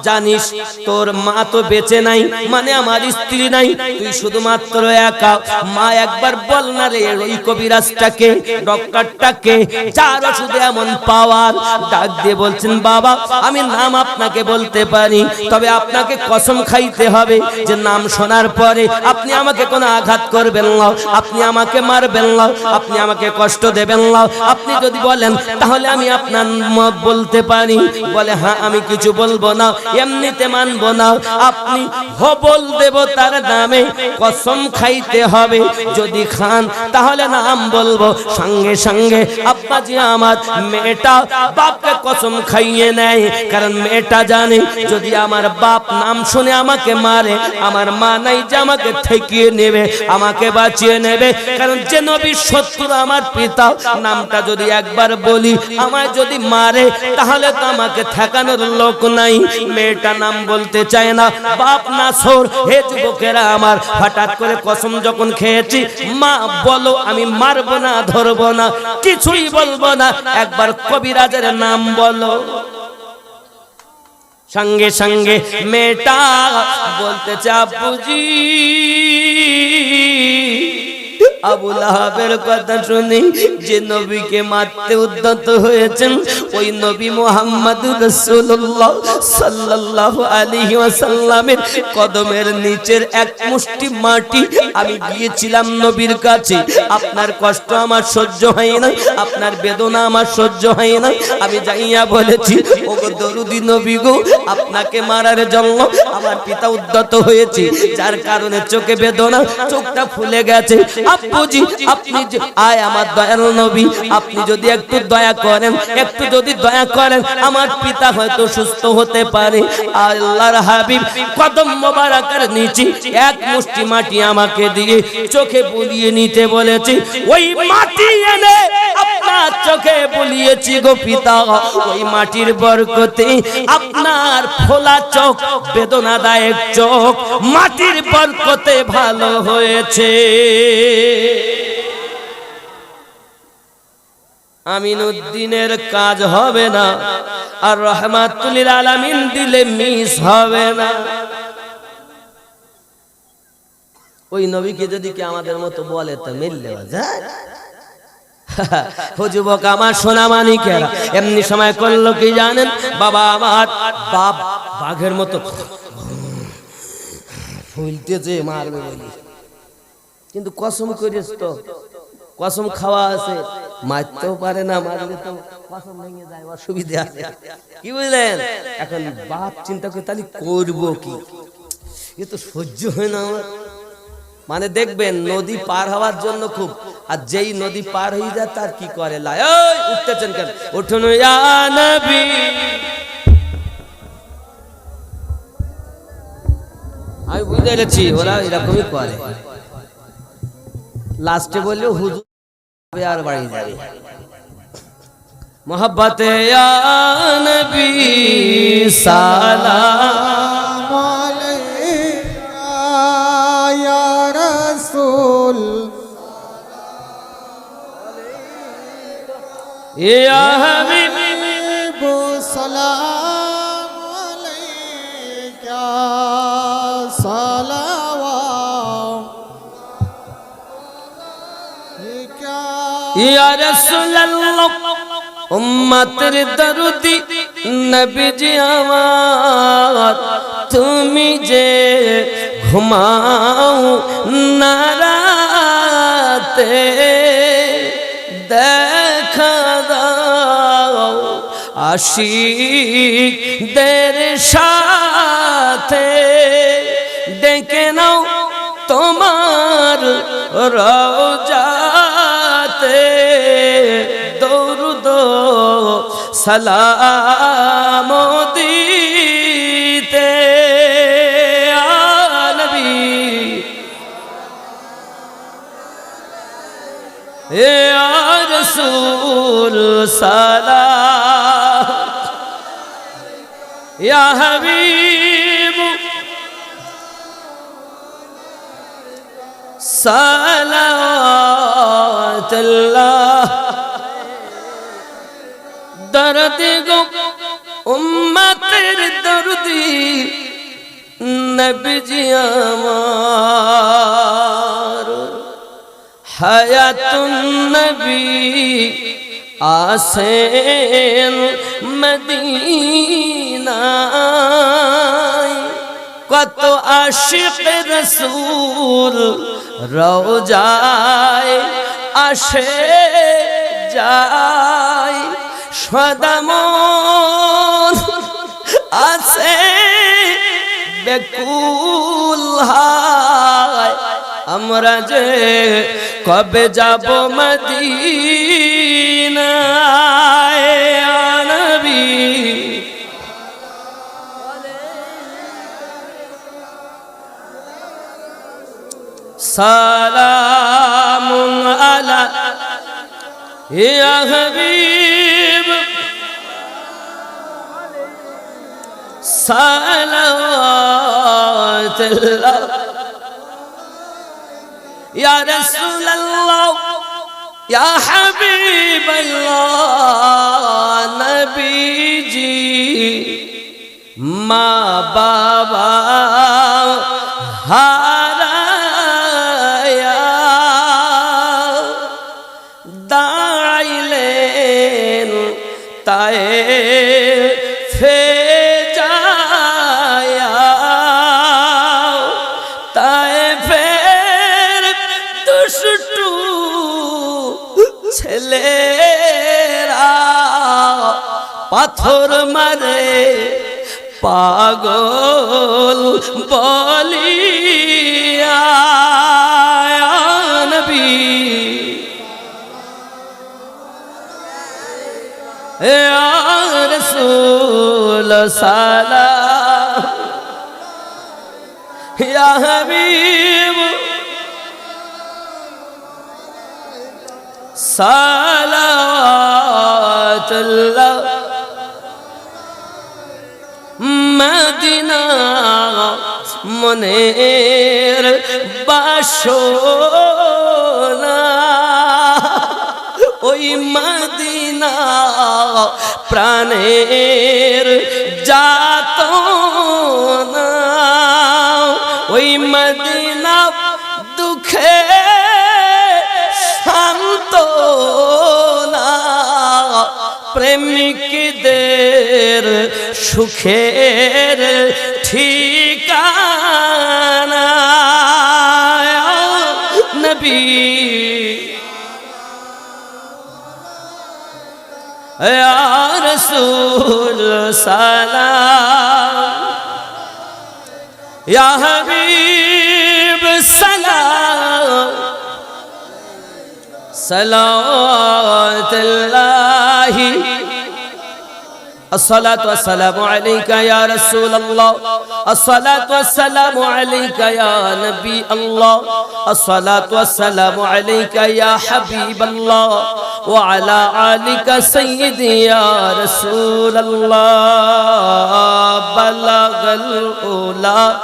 জানিস তোর মা তো বেঁচে নাই, মানে আমার স্ত্রী নাই, তুই শুধুমাত্র একা। মা একবার বল না রে ওই কবিরাজটাকে, ডক্টরটাকে, যার ওষুধে এমন পাওয়ার। ডাক দিয়ে বলছেন, বাবা আমি নাম আপনাকে বলতে পারি, তবে আপনাকে কসম খাইতে হবে যে নাম শোনার পরে আপনি আমাকে কোনো আঘাত করবেন না, আপনি আমাকে মারবেন না, আপনি আমাকে কষ্ট দেবেন না। আপনি যদি বলেন তাহলে আমি আপনার মত বলতে পারি। বলে হ্যাঁ, আমি কিছু বলবো না, এমনিতে মানবো না, আপনি হবল দেবতার নামে কসম খাইতে হবে, যদি খান তাহলে নাম বলবো। সঙ্গে সঙ্গে আব্বাজি আমার, মেয়েটা বাপকে কসম খাইয়ে নেয়, কারণ মেয়েটা জানে যদি আমার বাপ নাম শুনে আমাকে মারে, আমার মা নাই যে আমাকে ঠেকিয়ে নেবে, আমাকে বাঁচিয়ে নেবে। কারণ যে নবীর শত্রু আমার পিতা, নামটা যদি একবার বলি আমায় যদি মারে, তাহলে তো আমাকে ঠেকানোর লোক নাই। মেয়েটা নাম বলতে চায় না, বাপ নাসর। হে যুবকেরা আমার, হঠাৎ করে কসম যখন খেয়েছি, মা বলো আমি মারবো না, ধরবো না, কিছুই বলবো না, একবার কবিরাজের নাম বলো। সঙ্গে সঙ্গে মেয়েটা বলতেছে, আব্বুজি আবু লাহাবের কথা শুনি যে নবীকে মারতে উদ্যত হয়েছেন, ওই নবী মুহাম্মদুর রাসূলুল্লাহ সাল্লাল্লাহু আলাইহি ওয়াসাল্লামের কদমের নিচের এক মুষ্টি মাটি আমি গিয়েছিলাম নবীর কাছে। আপনার কষ্ট আমার সহ্য হয় না, আপনার বেদনা আমার সহ্য হয় না, আমি যাইয়া বলেছি, ওগো দরুদি নবী গো, আপনাকে মারার জন্য আমার পিতা উদ্যত হয়েছে, যার কারণে চোখে বেদনা, চোখটা ফুলে গেছে। আব্বুজি আপনি আয় আমার দয়াল নবী, আপনি যদি একটু দয়া করেন, একটু যদি দয়া করেন, আমার পিতা হয়তো সুস্থ হতে পারে। আল্লাহর হাবিব কদম মোবারকের নিচে এক মুষ্টি মাটি আমাকে দিয়ে চোখে বুলিয়ে নিতে বলেছে। ওই মাটি এনে আপনার চোখে বুলিয়েছি গো পিতা, ওই মাটির বরকতে আপনার ফোলা চোখ, বেদনাদায়ক চোখ, মাটির বরকতে ভালো হয়েছে। আমিনউদ্দিনের কাজ হবে না, আর রহমাতুল লিল আলামিন দিলে মিস হবে না। ওই নবীকে যদি কি আমাদের মতো বলে তো মিললে যায়। যুবক আমার, সোনা মানিকেরা, এমনি সময় করলো কি জানেন, বাবা আমার বাপ বাঘের মতো ফুলতেছে মারবে বলি, কিন্তু কসম করিস তো, কসম খাওয়া আছে, মারতেও পারে না, মারলে তো কসম ভেঙে যায়, অসুবিধা আছে, কি বুঝলেন? এখন বাপ চিন্তা করে তাহলে করবো কি, এ তো সহ্য হয় না আমার। মানে দেখবেন নদী পার হওয়ার জন্য খুব, আর যেই নদী পার হয়ে যায় তার কি করে, লাই উঠতেছেন কেন, উঠুন ইয়া নবী। আমি বুঝতে পেরেছি ওরা এরকমই করে, লাস্টে বললেও হুজুর আর বাড়ি যাবে। মোহাব্বতে ইয়া নবী সালাম আলাইকা ইয়া রাসূল, ইয়া হাবিব সালাম আলাইকা সালাওয়াত ইয়া রাসূলুল্লাহ, উম্মতের দরদি নবীজি আমার, তুমি যে ঘুমাও না রাতে দেখা দাও আশিকদের সাথে ডেকে নাও তোমার রওজাতে দরুদ সালাম দিতে আ নবী এ রাসূল সালাম ইয়া হাবিব সালাওয়াতুল্লাহ দরদ গো উম্মতের দরদি নবীজি আমার হায়াতুন নবী আসেন মদিনায় কত আশিক রাসূল রওজায় আসে যায় সদামন আছে বেকুল হায় আমরা যে কবে যাব মদিনায় ইয়া নবী সালামুন আলা ইয়া হাবিব সালাওয়াতুল্লাহ ইয়া রাসূলুল্লাহ ইয়া হাবিবাল্লাহ নবীজি মা বাবা হারায়া দাঁড়াইলেন তায়েফে যায়া তায়েফের দুষ্টু ছেলেরা পাথর মারে পাগল বলিয়া নবী ইয়া রাসূল সালাম ইয়া হাবিব সালাওয়াতুল্লাহ মদিনা মনের বাসনা ওই মদিনা প্রাণের যাতনা ওই মদিনা দুঃখে সান্তনা প্রেমিকদের সুখের ঠিকানা নবী ইয়া রাসূল সালাম ইয়া হাবিব সালাম সালাওয়াতুল্লাহি الصلاة والسلام عليك يا رسول الله الصلاة والسلام عليك يا نبي الله الصلاة والسلام عليك يا حبيب الله وعلى آلك سيدي يا رسول الله بلغ الأولى